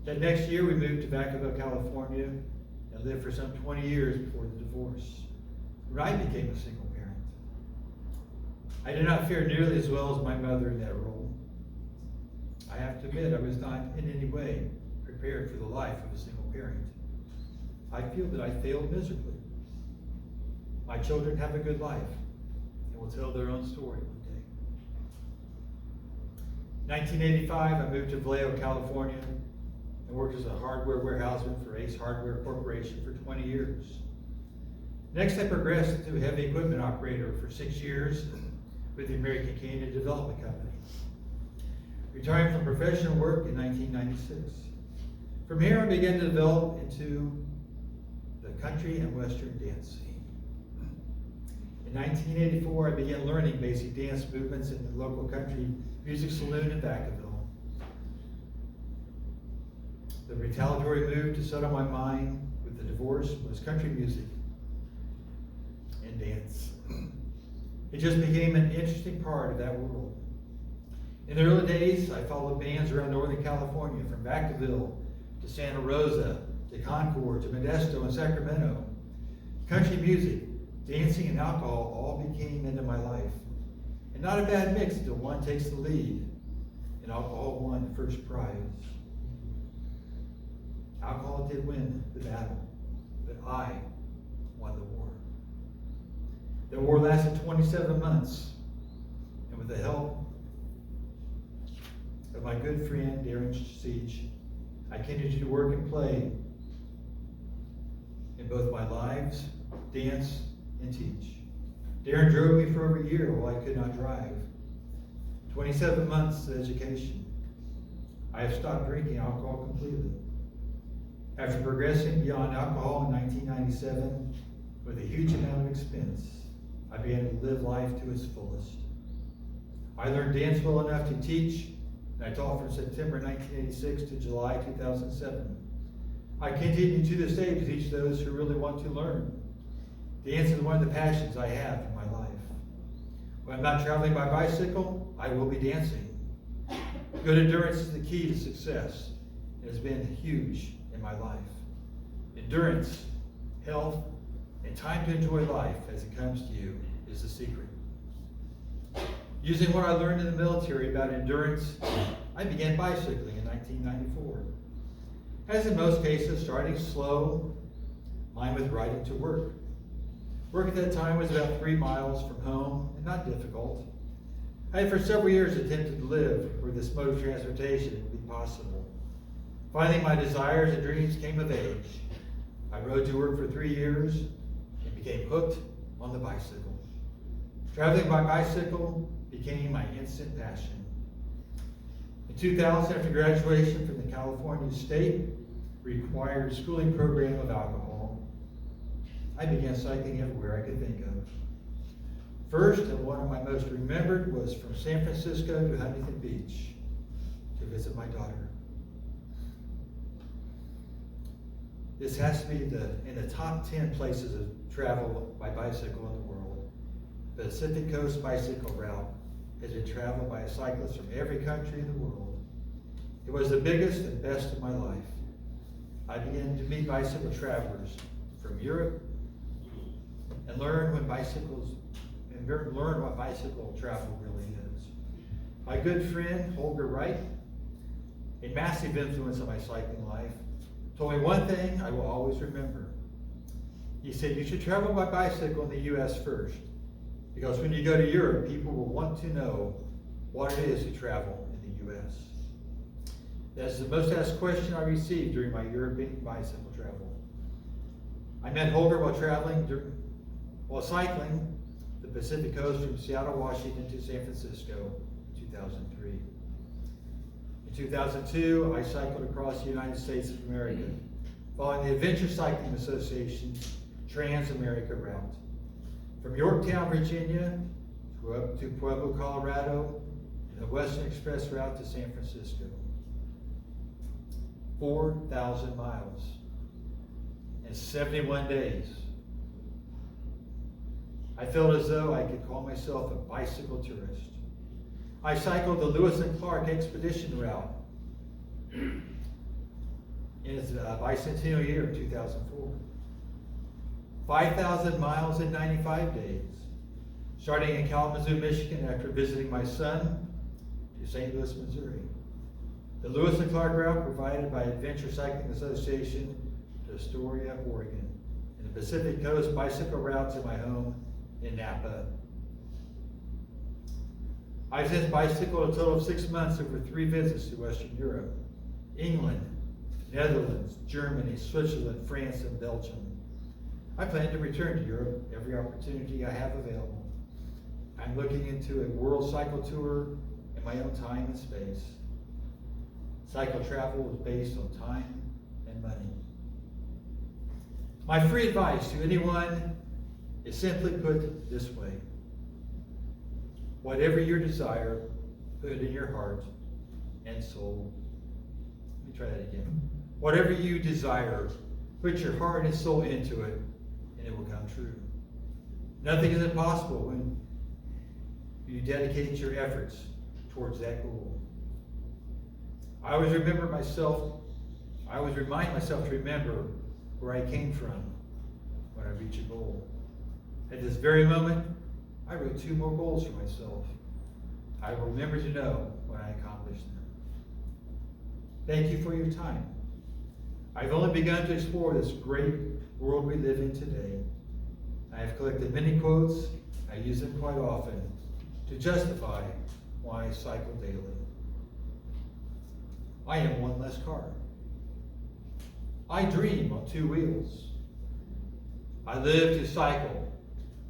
That next year, we moved to Vacaville, California, and lived for some 20 years before the divorce, when I became a single parent. I did not fare nearly as well as my mother in that role. I have to admit, I was not in any way prepared for the life of a single parent. I feel that I failed miserably. My children have a good life and will tell their own story one day. 1985, I moved to Vallejo, California, and worked as a hardware warehouseman for Ace Hardware Corporation for 20 years. Next, I progressed into a heavy equipment operator for 6 years with the American Canadian Development Company, retiring from professional work in 1996. From here, I began to develop into the country and western dance scene. In 1984, I began learning basic dance movements in the local country music saloon in Vacaville. The retaliatory move to settle my mind with the divorce was country music and dance. It just became an interesting part of that world. In the early days, I followed bands around Northern California, from Vacaville to Santa Rosa, to Concord, to Modesto and Sacramento. Country music, dancing, and alcohol all became into my life. And not a bad mix until one takes the lead, and alcohol won the first prize. Alcohol did win the battle, but I won the war. The war lasted 27 months, and with the help of my good friend Darren Siege, I continued to work and play in both my lives, dance, and teach. Darren drove me for over a year while I could not drive. 27 months of education. I have stopped drinking alcohol completely. After progressing beyond alcohol in 1997 with a huge amount of expense, I began to live life to its fullest. I learned dance well enough to teach, and I taught from September 1986 to July 2007. I continue to this day to teach those who really want to learn. Dance is one of the passions I have in my life. When I'm not traveling by bicycle, I will be dancing. Good endurance is the key to success. It has been huge in my life. Endurance, health, and time to enjoy life as it comes to you is the secret. Using what I learned in the military about endurance, I began bicycling in 1994. As in most cases, starting slow, mine with riding to work. Work at that time was about 3 miles from home and not difficult. I had for several years attempted to live where this mode of transportation would be possible. Finally, my desires and dreams came of age. I rode to work for 3 years and became hooked on the bicycle. Traveling by bicycle became my instant passion. In 2000, after graduation from the California State required schooling program of alcohol, I began cycling everywhere I could think of. First, and one of my most remembered, was from San Francisco to Huntington Beach to visit my daughter. This has to be in the top 10 places of travel by bicycle in the world. The Pacific Coast Bicycle Route has been traveled by cyclists from every country in the world. It was the biggest and best of my life. I began to meet bicycle travelers from Europe and learn what bicycle travel really is. My good friend, Holger Wright, a massive influence on my cycling life, told me one thing I will always remember. He said, you should travel by bicycle in the U.S. first, because when you go to Europe, people will want to know what it is to travel in the U.S. That's the most asked question I received during my European bicycle travel. I met Holger while cycling the Pacific Coast from Seattle, Washington to San Francisco in 2003. In In 2002, I cycled across the United States of America, following the Adventure Cycling Association's Trans-America route. From Yorktown, Virginia, up to Pueblo, Colorado, and the Western Express route to San Francisco. 4,000 miles in 71 days. I felt as though I could call myself a bicycle tourist. I cycled the Lewis and Clark Expedition route in its bicentennial year of 2004. 5,000 miles in 95 days, starting in Kalamazoo, Michigan after visiting my son to St. Louis, Missouri. The Lewis and Clark route provided by Adventure Cycling Association to Astoria, Oregon, and the Pacific Coast bicycle route to my home in Napa. I've since bicycled a total of 6 months over 3 visits to Western Europe, England, Netherlands, Germany, Switzerland, France, and Belgium. I plan to return to Europe every opportunity I have available. I'm looking into a world cycle tour in my own time and space. Cycle travel is based on time and money. My free advice to anyone is simply put this way. Whatever your desire, put it in your heart and soul. Let me try that again. Whatever you desire, put your heart and soul into it, and it will come true. Nothing is impossible when you dedicate your efforts towards that goal. I always remind myself to remember where I came from when I reach a goal. At this very moment, I wrote 2 more goals for myself. I will remember to know when I accomplish them. Thank you for your time. I've only begun to explore this great world we live in today. I have collected many quotes. I use them quite often to justify why I cycle daily. I am one less car. I dream on 2 wheels. I live to cycle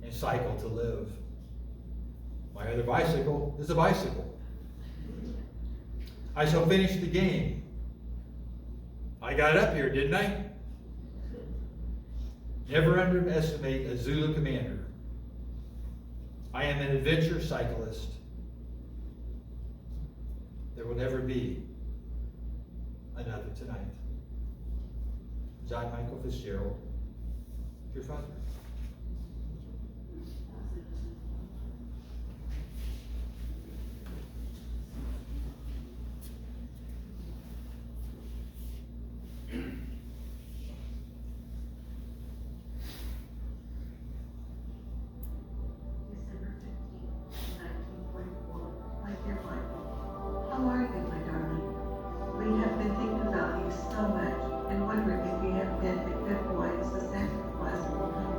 and cycle to live. My other bicycle is a bicycle. I shall finish the game. I got up here, didn't I? Never underestimate a Zulu commander. I am an adventure cyclist. There will never be another tonight. John Michael Fitzgerald, your father. December 15th, 1944. My dear Michael, how are you, my darling? We have been thinking about you so much and wondering if you have been a good boy as the Santa Claus will come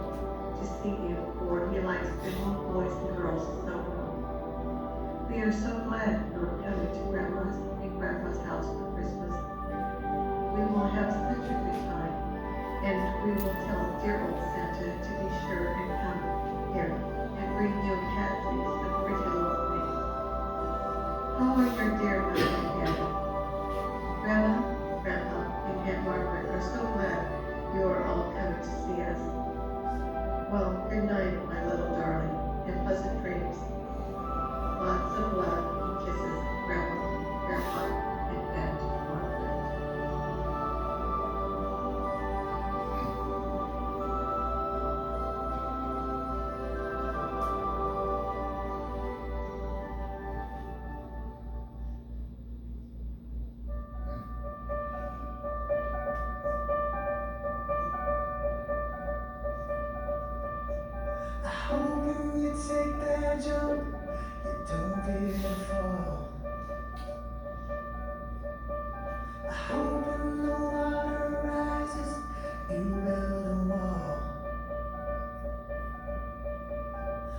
to see you, for he likes good little boys and girls so well. We are so glad you are coming to Grandma's and Grandpa's house for Christmas. We will have such a good time, and we will tell dear old Santa to be sure and come here and bring you a caddy of pretty little things. How are your dear mother and daddy? Grandma, Grandpa, and Aunt Margaret are so glad you are all coming to see us. Well, good night, my little darling, and pleasant dreams. Lots of love and kisses, Grandma, Grandpa, and Aunt Margaret. I hope when you take that jump, you don't really fall. I hope when the water rises, you build a wall.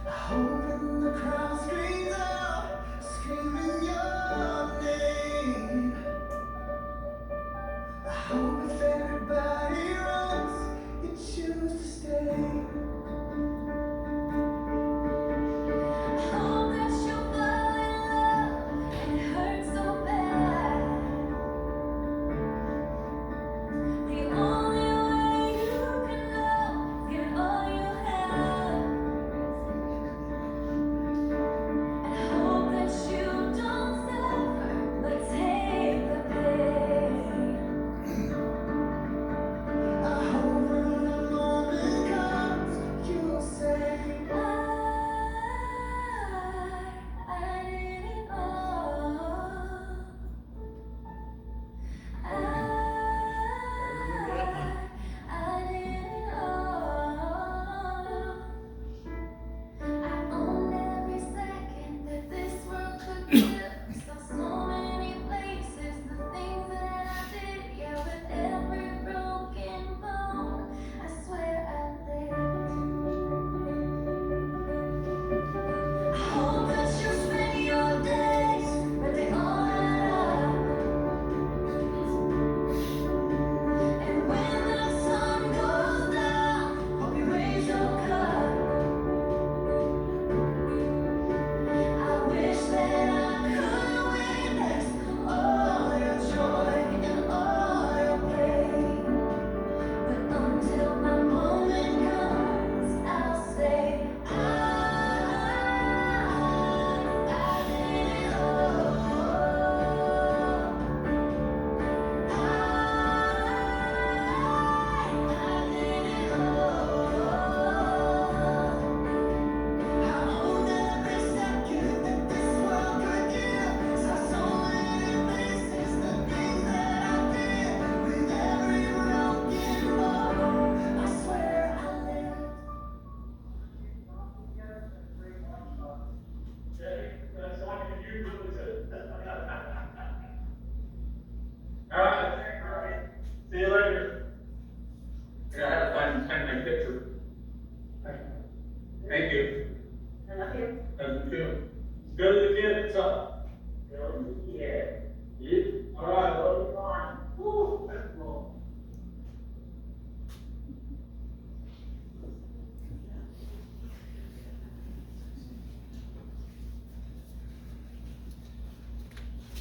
I hope when the crowd screams out, screaming your name. I hope if everybody runs, you choose to stay. Hope that you'll fall in love and it hurts so bad.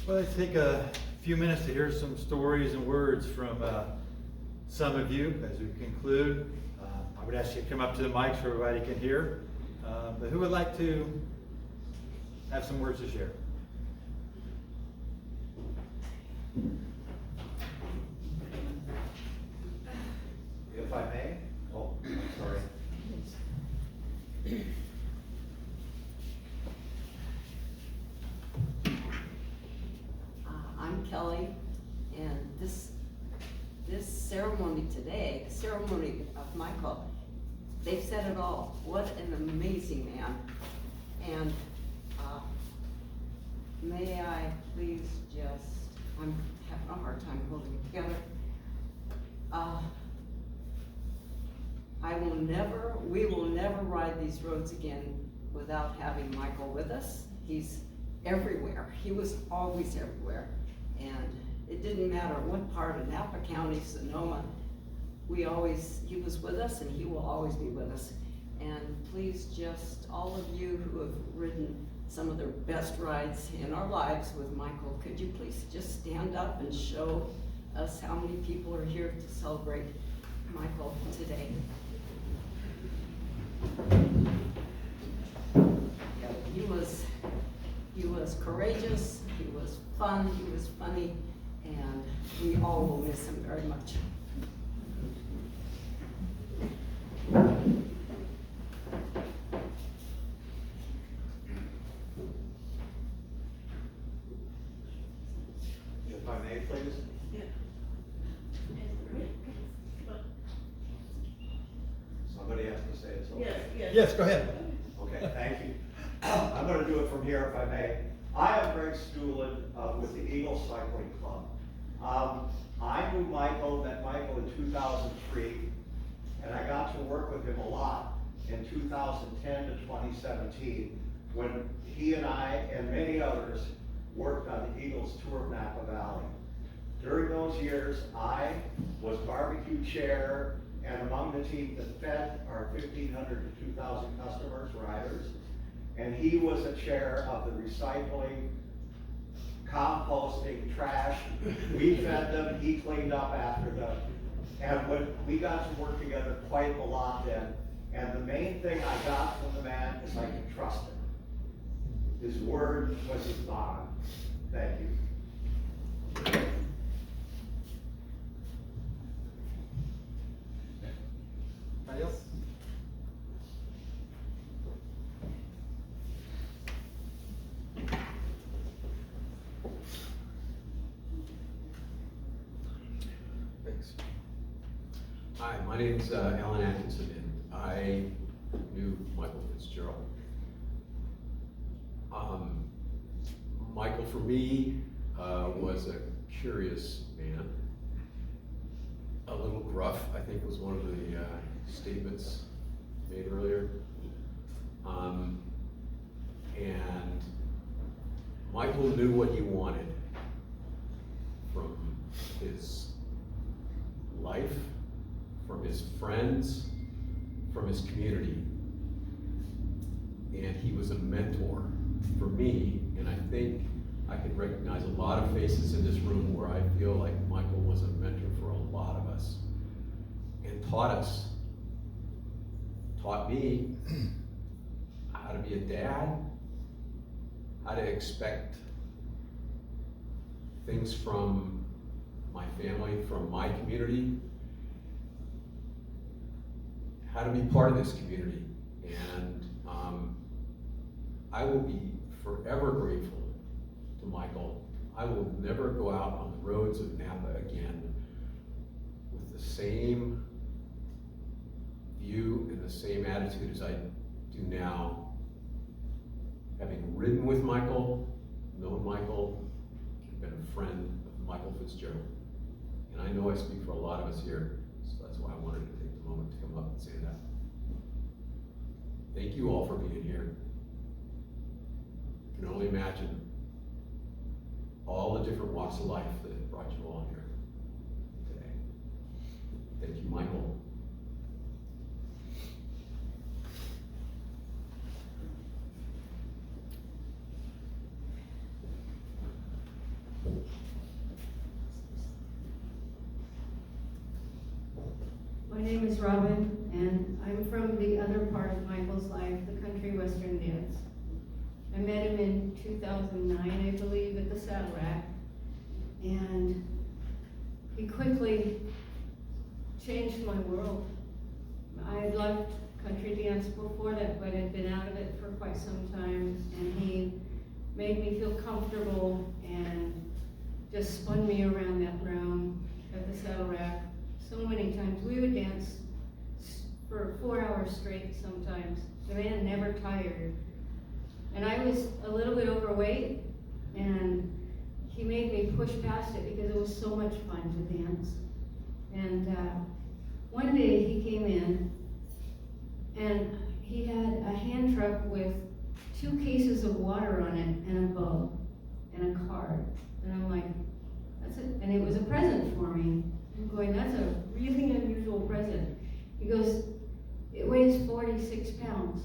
Well, let's take a few minutes to hear some stories and words from some of you as we conclude. I would ask you to come up to the mic so everybody can hear. But who would like to have some words to share? If I may? Oh, sorry. I'm Kelly, and this ceremony today, the ceremony of Michael, they've said it all. What an amazing man. And may I please just, I'm having a hard time holding it together. We will never ride these roads again without having Michael with us. He's everywhere. He was always everywhere. And it didn't matter what part of Napa County, Sonoma, he was with us, and he will always be with us. And please, just all of you who have ridden some of the best rides in our lives with Michael, could you please just stand up and show us how many people are here to celebrate Michael today? Yeah, he was courageous, he was fun, he was funny, and we all will miss him very much. If I may, please? Somebody has to say it's okay. Yes, go ahead. Okay, thank you. I'm gonna do it from here if I may. I am Greg Stuhlin with the Eagle Cycling Club. I knew Michael, met Michael in 2003, and I got to work with him a lot in 2010 to 2017, when he and I and many others worked on the Eagles Tour of Napa Valley. During those years, I was barbecue chair and among the team that fed our 1,500 to 2,000 customers, riders. And he was a chair of the recycling, composting, trash. We fed them, he cleaned up after them. And when we got to work together quite a lot then, and the main thing I got from the man is I could trust him. His word was his bond. Thank you. Anybody else? Thanks. Hi, my name's Alan Atkinson, and I knew Michael Fitzgerald. Michael, for me, was a curious man. A little gruff, I think, was one of the statements made earlier. And Michael knew what he wanted from his life, from his friends, from his community. And he was a mentor for me, and I think I can recognize a lot of faces in this room where I feel like Michael was a mentor for a lot of us, and taught me how to be a dad, how to expect things from my family, from my community, how to be part of this community. And I will be forever grateful to Michael. I will never go out on the roads of Napa again with the same view and the same attitude as I do now. Having ridden with Michael, known Michael, been a friend of Michael Fitzgerald. And I know I speak for a lot of us here, so that's why I wanted to take the moment to come up and say that. Thank you all for being here. I can only imagine all the different walks of life that brought you all here today. Thank you, Michael. name is Robin, and I'm from the other part of Michael's life, the country western dance. I met him in 2009, I believe, at the Saddle Rack, and he quickly changed my world. I had loved country dance before that, but had been out of it for quite some time, and he made me feel comfortable and just spun me around that room at the Saddle Rack so many times. We would dance for 4 hours straight sometimes. The man never tired. And I was a little bit overweight, and he made me push past it because it was so much fun to dance. And one day he came in, and he had a hand truck with 2 cases of water on it and a bow and a card. And I'm like, that's it. And it was a present for me. I'm going, that's a really unusual present. He goes, it weighs 46 pounds.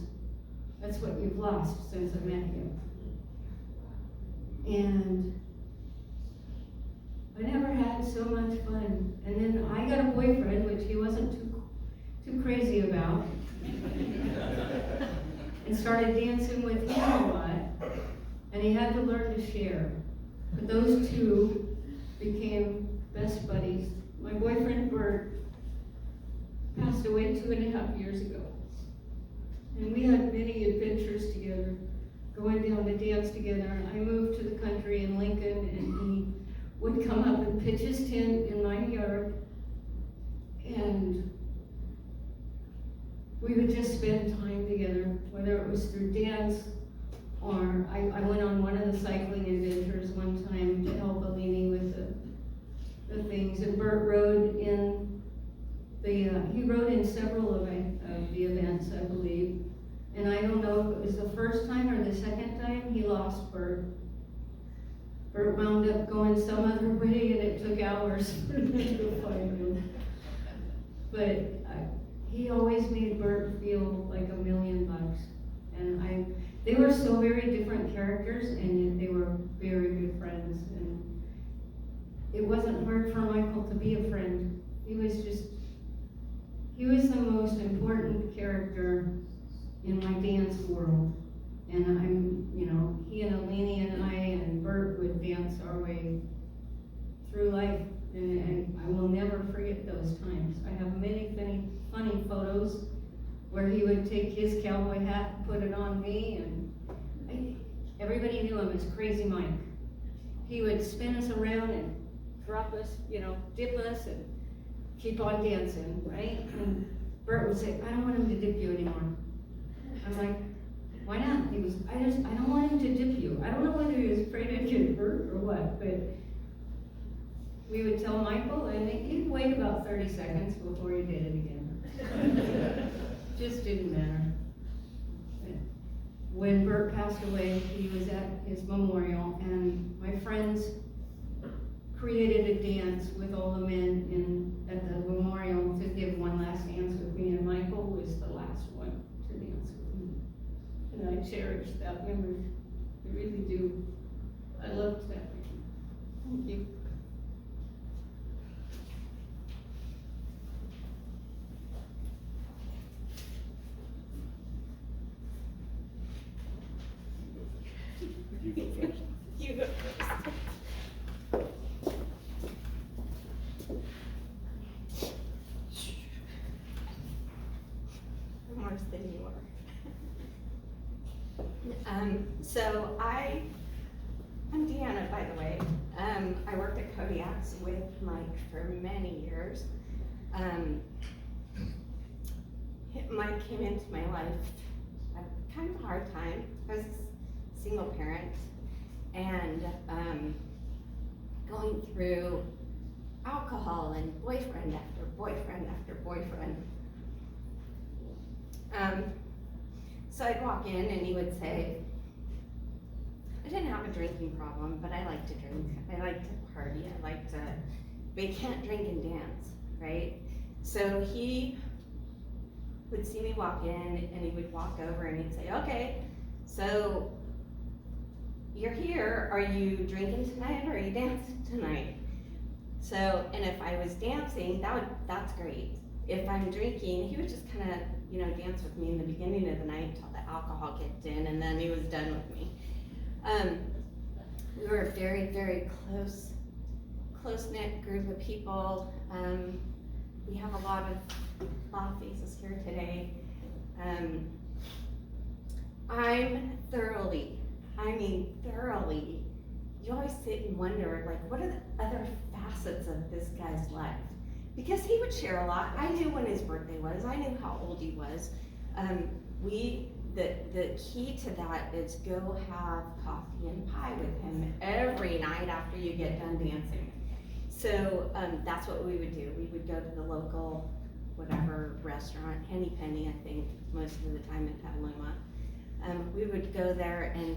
That's what you've lost since I met you. And I never had so much fun. And then I got a boyfriend, which he wasn't too crazy about. And started dancing with him a lot. And he had to learn to share. But those two became best buddies. My boyfriend, Bert, passed away 2.5 years ago. And we had many adventures together, going down to dance together. I moved to the country in Lincoln, and he would come up and pitch his tent in my yard. And we would just spend time together, whether it was through dance or I went on one of the cycling adventures one time to help Alini with the things. And Bert rode in he rode in several of the events, I believe. And I don't know if it was the first time or the second time he lost Bert. Bert wound up going some other way, and it took hours for them to find him. But he always made Bert feel like $1 million. And they were so very different characters, and yet they were very good friends. And it wasn't hard for Michael to be a friend. He was the most important character in my dance world. And he and Alini and I and Bert would dance our way through life. And I will never forget those times. I have many funny photos where he would take his cowboy hat and put it on me, and everybody knew him as Crazy Mike. He would spin us around and drop us, dip us and keep on dancing, right? And Bert would say, I don't want him to dip you anymore. I'm like, why not? He goes, I don't want him to dip you. I don't know whether he was afraid I'd get hurt or what, but we would tell Michael, and he'd wait about 30 seconds before he did it again. Just didn't matter. But when Bert passed away, he was at his memorial, and my friends created a dance with all the men at the memorial to give one last dance with me, and Michael was the last one to dance with me. And I cherish that memory. I really do. I loved that. Thank you. You go first. You go first. I'm worse than you are. So I'm Deanna, by the way. I worked at Kodiak's with Mike for many years. Mike came into my life at kind of a hard time. I was a single parent and going through alcohol and boyfriend after boyfriend after boyfriend. So I'd walk in and he would say, I didn't have a drinking problem, but I like to drink. I like to party. But you can't drink and dance, right? So he would see me walk in and he would walk over and he'd say, okay, so you're here. Are you drinking tonight or are you dancing tonight? So, and if I was dancing, that's great. if I'm drinking, he would just kind of, dance with me in the beginning of the night until the alcohol kicked in, and then he was done with me. We were a very, very close-knit group of people. We have a lot of faces here today. I'm thoroughly, you always sit and wonder, like, what are the other facets of this guy's life? Because he would share a lot. I knew when his birthday was. I knew how old he was. The key to that is go have coffee and pie with him every night after you get done dancing. So that's what we would do. We would go to the local, whatever restaurant, Henny Penny, I think, most of the time in Petaluma. We would go there and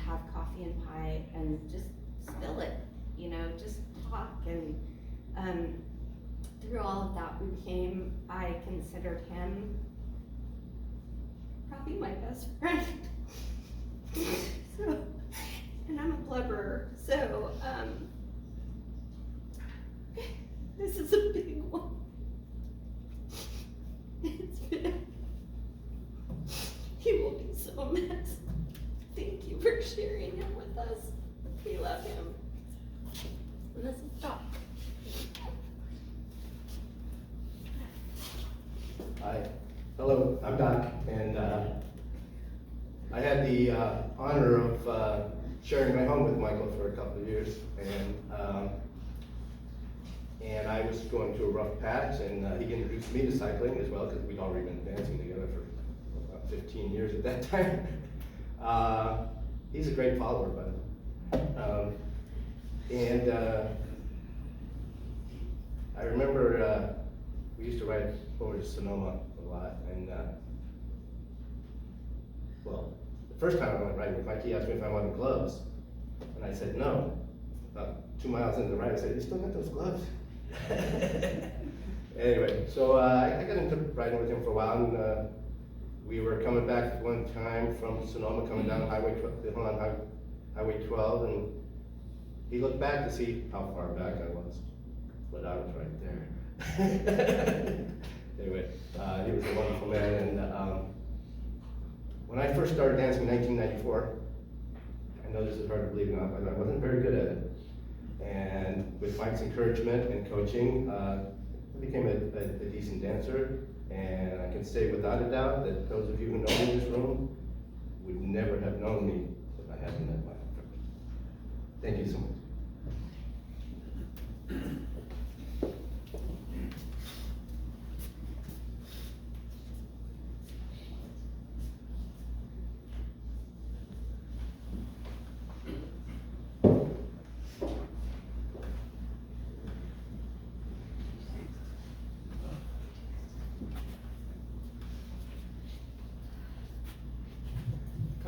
have coffee and pie and just spill it, just talk. And through all of that, I considered him probably my best friend. So, and I'm a blubberer, so this is a big one. He will be so missed. Thank you for sharing him with us. We love him. And this is Doc. Hi. Hello, I'm Doc, and I had the honor of sharing my home with Michael for a couple of years, and I was going through a rough patch, and he introduced me to cycling as well, because we'd already been dancing together for about 15 years at that time. He's a great follower, by the way. I remember we used to ride over to Sonoma a lot, and well, the first time I went riding with Mike, he asked me if I wanted gloves, and I said no. About 2 miles into the ride, I said, "You still got those gloves?" Anyway, so I got into riding with him for a while, and we were coming back one time from Sonoma, coming down Highway 12, and he looked back to see how far back I was, but I was right there. Anyway, he was a wonderful man, and when I first started dancing in 1994, I know this is hard to believe now, but I wasn't very good at it. And with Mike's encouragement and coaching, I became a decent dancer, and I can say without a doubt that those of you who know me in this room would never have known me if I hadn't met Mike first. Thank you so much.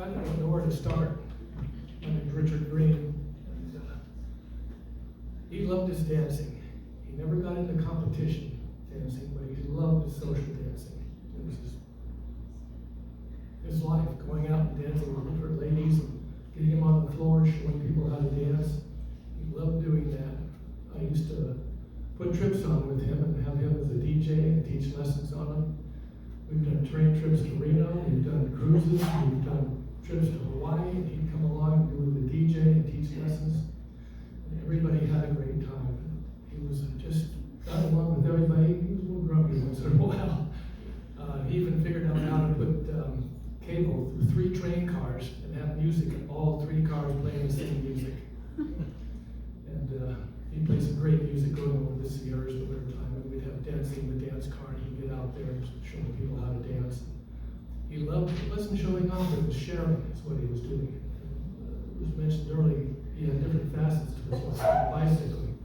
I don't know where to start. My name's Richard Green, and he loved his dancing. He never got into competition dancing, but he loved his social dancing. It was his life, going out and dancing with different ladies and getting him on the floor, showing people how to dance. He loved doing that. I used to put trips on with him and have him as a DJ and teach lessons on them. We've done train trips to Reno, we've done cruises, we've done trips to Hawaii, and he'd come along and do the DJ and teach lessons. And everybody had a great time. He was just got along with everybody. He was a little grumpy once in a while. He even figured out how to put cable through 3 train cars and have music, and all 3 cars playing the same music. And he played some great music going over the Sierras in the winter time, and we'd have dancing in the dance car, and he'd get out there and show people how to dance. He wasn't showing off, it was sharing, is what he was doing. It was mentioned earlier, he had different facets to his life. Bicycling.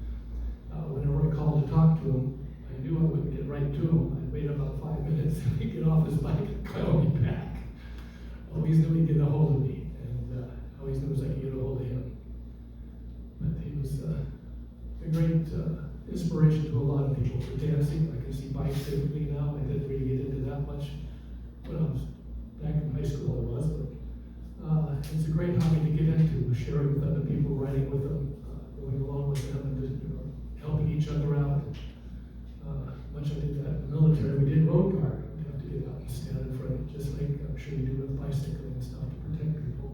Whenever I called to talk to him, I knew I wouldn't get right to him. I'd wait about 5 minutes, and he'd get off his bike and call me back. Always knew he'd get a hold of me, and always knew I could get a hold of him. But he was a great inspiration to a lot of people for dancing. I can see bicycling now. I didn't really get into that much when I was back in high school. I was, but it's a great hobby to get into, sharing with other people, riding with them, going along with them, and just helping each other out. Much I did that in the military. road guard would have to get out and stand in front, just like I'm sure you do with bicycling and stuff to protect people.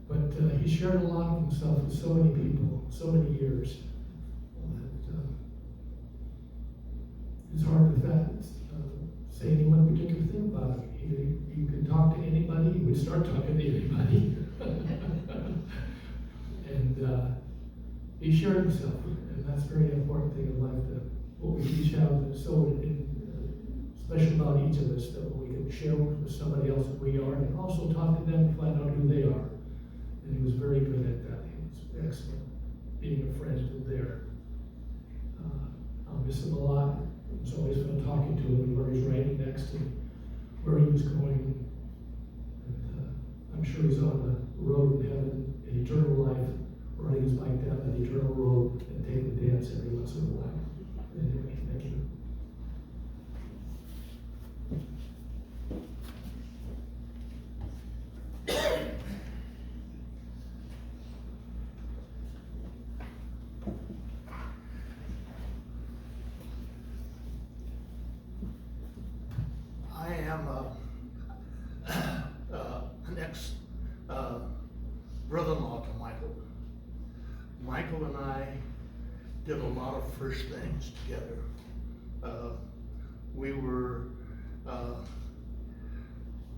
But he shared a lot of himself with so many people, so many years, that it's hard to say any one particular thing about him. He could talk to anybody, he would start talking to anybody. And he shared himself, and that's a very important thing in life, that what we each have is so special about each of us, that we can share with somebody else who we are, and also talk to them to find out who they are. And he was very good at that. He was excellent, being a friend there. I'll miss him a lot. It's always fun talking to him and where he's riding next and where he was going. And I'm sure he's on the road in heaven, in eternal life, riding his bike down that eternal road and taking the dance every once in a while. Anyway, thank you. I am an ex brother-in-law to Michael. Michael and I did a lot of first things together.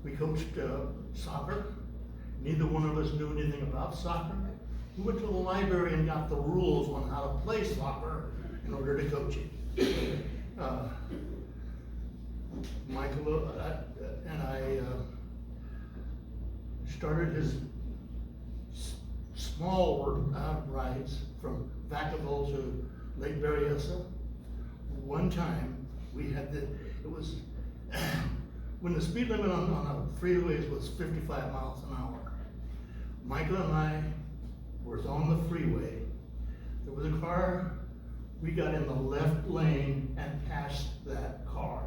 We coached soccer. Neither one of us knew anything about soccer. We went to the library and got the rules on how to play soccer in order to coach it. Michael and I started his small rides from Vacaville to Lake Berryessa. One time we had when the speed limit on the freeways was 55 miles an hour. Michael and I were on the freeway. There was a car. We got in the left lane and passed that car.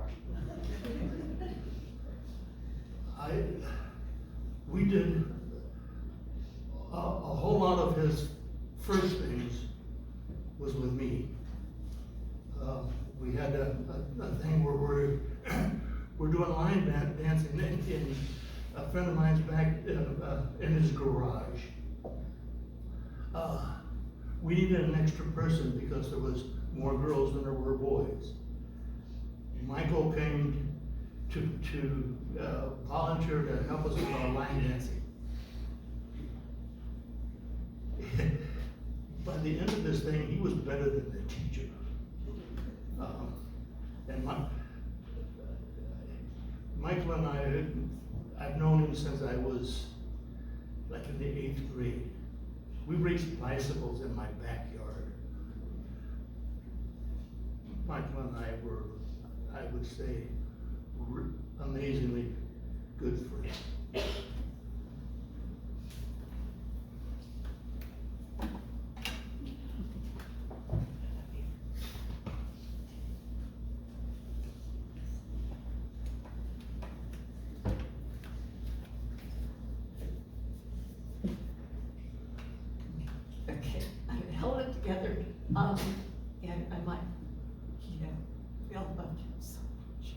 We did a whole lot of his first things was with me. We had a thing where we're doing line dancing in a friend of mine's back in his garage. We needed an extra person because there was more girls than there were boys. Michael came to volunteer to help us with our line dancing. By the end of this thing, he was better than the teacher. And Michael and I've known him since I was like in the 8th grade. We raced bicycles in my backyard. Michael and I were, I would say, amazingly good friends. Okay, I held it together, and I might, we all loved him so much.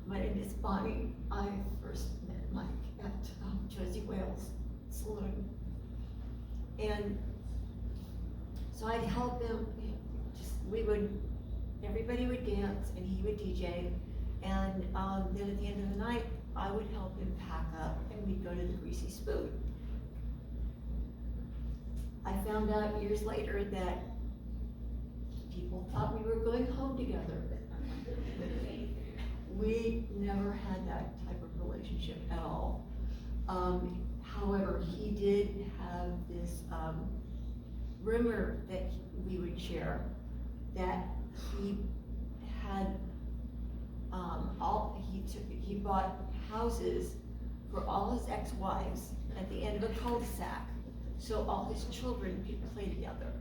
My name is Bonnie. I first met Mike at Josie Wales Saloon. And so I'd help him, everybody would dance and he would DJ. And then at the end of the night, I would help him pack up and we'd go to the Greasy Spoon. I found out years later that people thought we were going home together. We never had that type of relationship at all. However, he did have this rumor that we would share, that he had he bought houses for all his ex-wives at the end of a cul-de-sac, so all his children could play together.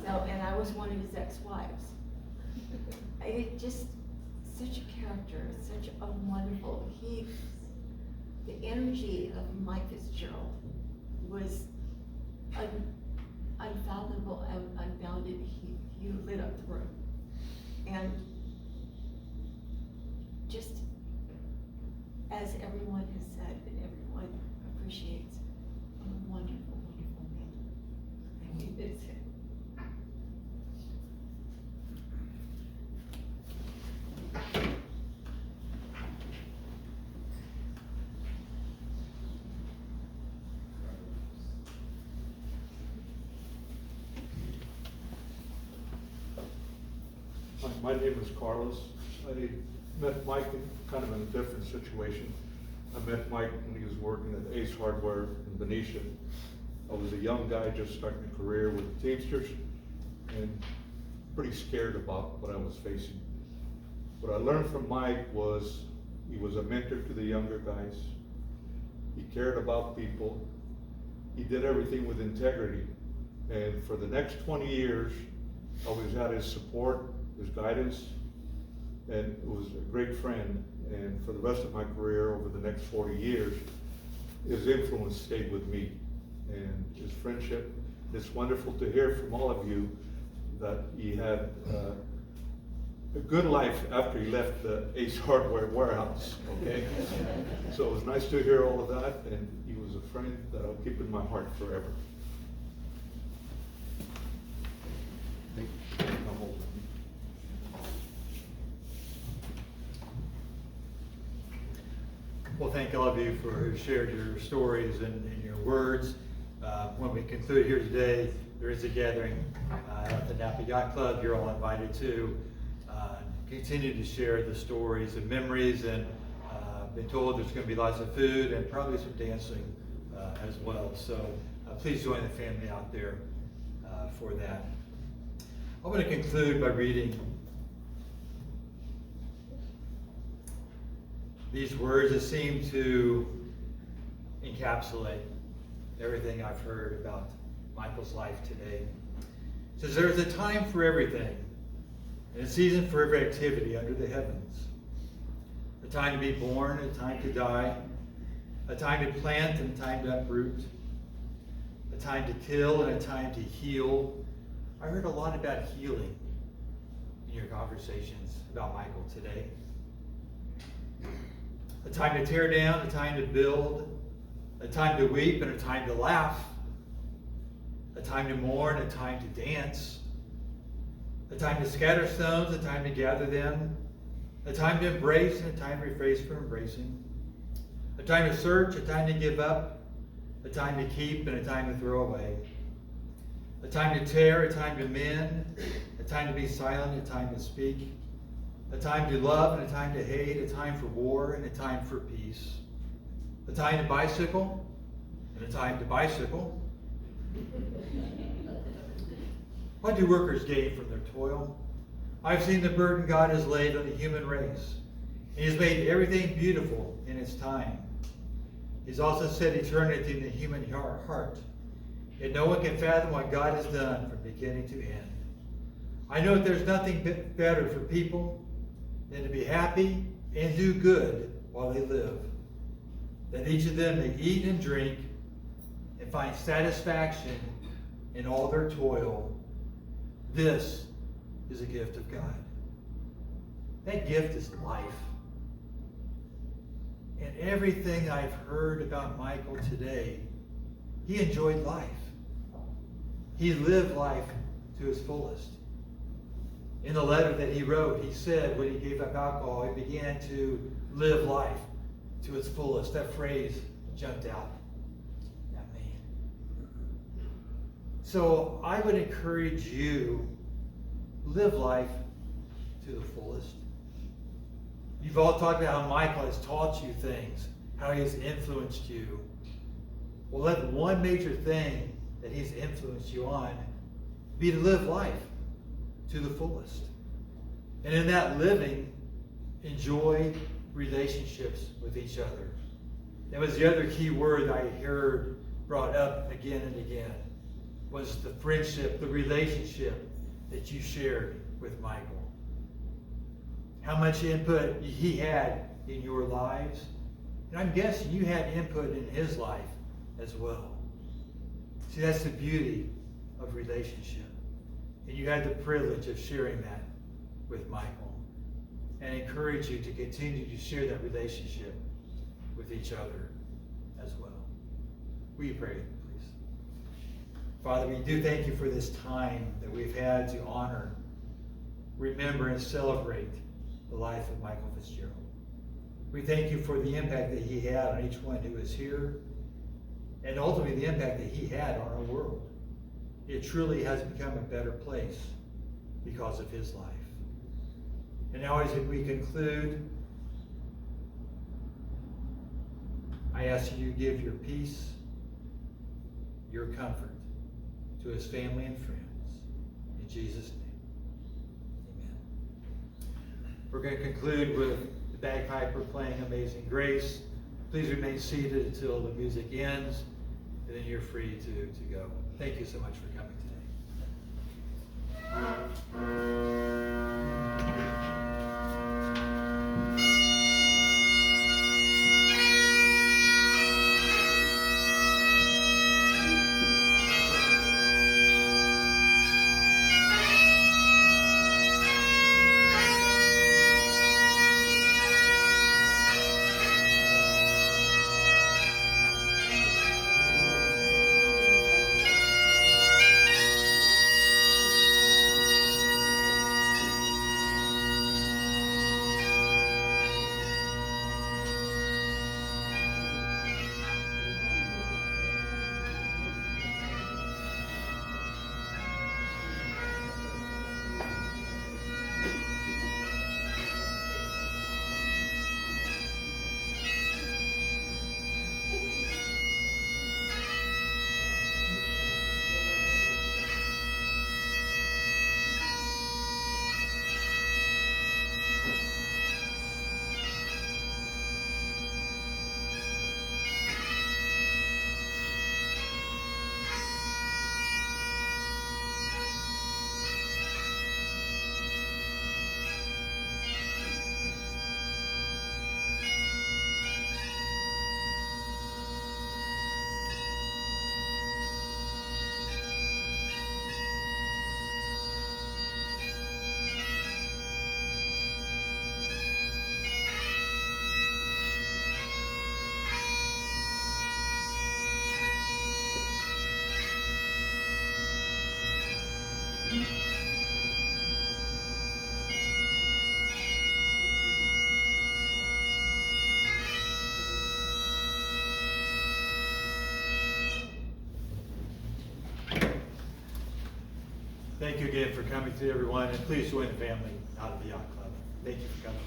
And I was one of his ex-wives. It just, such a character, such a wonderful, the energy of Mike Fitzgerald was unfathomable and unbounded. He lit up the room. And Hi, my name is Carlos. I met Mike in kind of in a different situation. I met Mike when he was working at Ace Hardware in Benicia. I was a young guy just starting a career with Teamsters and pretty scared about what I was facing. What I learned from Mike was he was a mentor to the younger guys. He cared about people. He did everything with integrity. And for the next 20 years, I always had his support, his guidance, and it was a great friend. And for the rest of my career, over the next 40 years, his influence stayed with me. And his friendship, it's wonderful to hear from all of you that he had a good life after he left the Ace Hardware warehouse, okay? So it was nice to hear all of that, and he was a friend that I'll keep in my heart forever. Thank you. Well, thank all of you for who shared your stories and your words. When we conclude here today, there is a gathering at the Napa Yacht Club. You're all invited to continue to share the stories and memories, and been told there's going to be lots of food and probably some dancing as well. So please join the family out there for that. I'm going to conclude by reading these words that seem to encapsulate everything I've heard about Michael's life today. It says, there's a time for everything, and a season for every activity under the heavens. A time to be born, a time to die, a time to plant and a time to uproot, a time to kill and a time to heal. I heard a lot about healing in your conversations about Michael today. A time to tear down, a time to build, a time to weep and a time to laugh, a time to mourn, a time to dance, a time to scatter stones, a time to gather them, a time to embrace and a time to refrain from embracing, a time to search, a time to give up, a time to keep and a time to throw away, a time to tear, a time to mend, a time to be silent, a time to speak, a time to love and a time to hate, a time for war and a time for peace, a time to bicycle and a time to bicycle. What do workers gain from their toil? I've seen the burden God has laid on the human race. He has made everything beautiful in its time. He's also set eternity in the human heart. And no one can fathom what God has done from beginning to end. I know that there's nothing better for people than to be happy and do good while they live. That each of them may eat and drink and find satisfaction in all their toil. This is a gift of God. That gift is life. And everything I've heard about Michael today, he enjoyed life. He lived life to his fullest. In the letter that he wrote, he said when he gave up alcohol, he began to live life to its fullest. That phrase jumped out at me. So I would encourage you, live life to the fullest. You've all talked about how Michael has taught you things, how he has influenced you. Well, let one major thing that he's influenced you on be to live life to the fullest. And in that living, enjoy relationships with each other. That was the other key word I heard brought up again and again, was the friendship, the relationship that you shared with Michael. How much input he had in your lives. And I'm guessing you had input in his life as well. See, that's the beauty of relationship. And you had the privilege of sharing that with Michael. And I encourage you to continue to share that relationship with each other as well. Will you pray, please? Father, we do thank you for this time that we've had to honor, remember, and celebrate the life of Michael Fitzgerald. We thank you for the impact that he had on each one who is here, and ultimately the impact that he had on our world. It truly has become a better place because of his life. And now as we conclude, I ask you to give your peace, your comfort to his family and friends. In Jesus' name, amen. We're going to conclude with the bagpiper playing Amazing Grace. Please remain seated until the music ends, and then you're free to go. Thank you so much for coming today. Thank you again for coming to everyone, and please join the family out of the yacht club. Thank you for coming.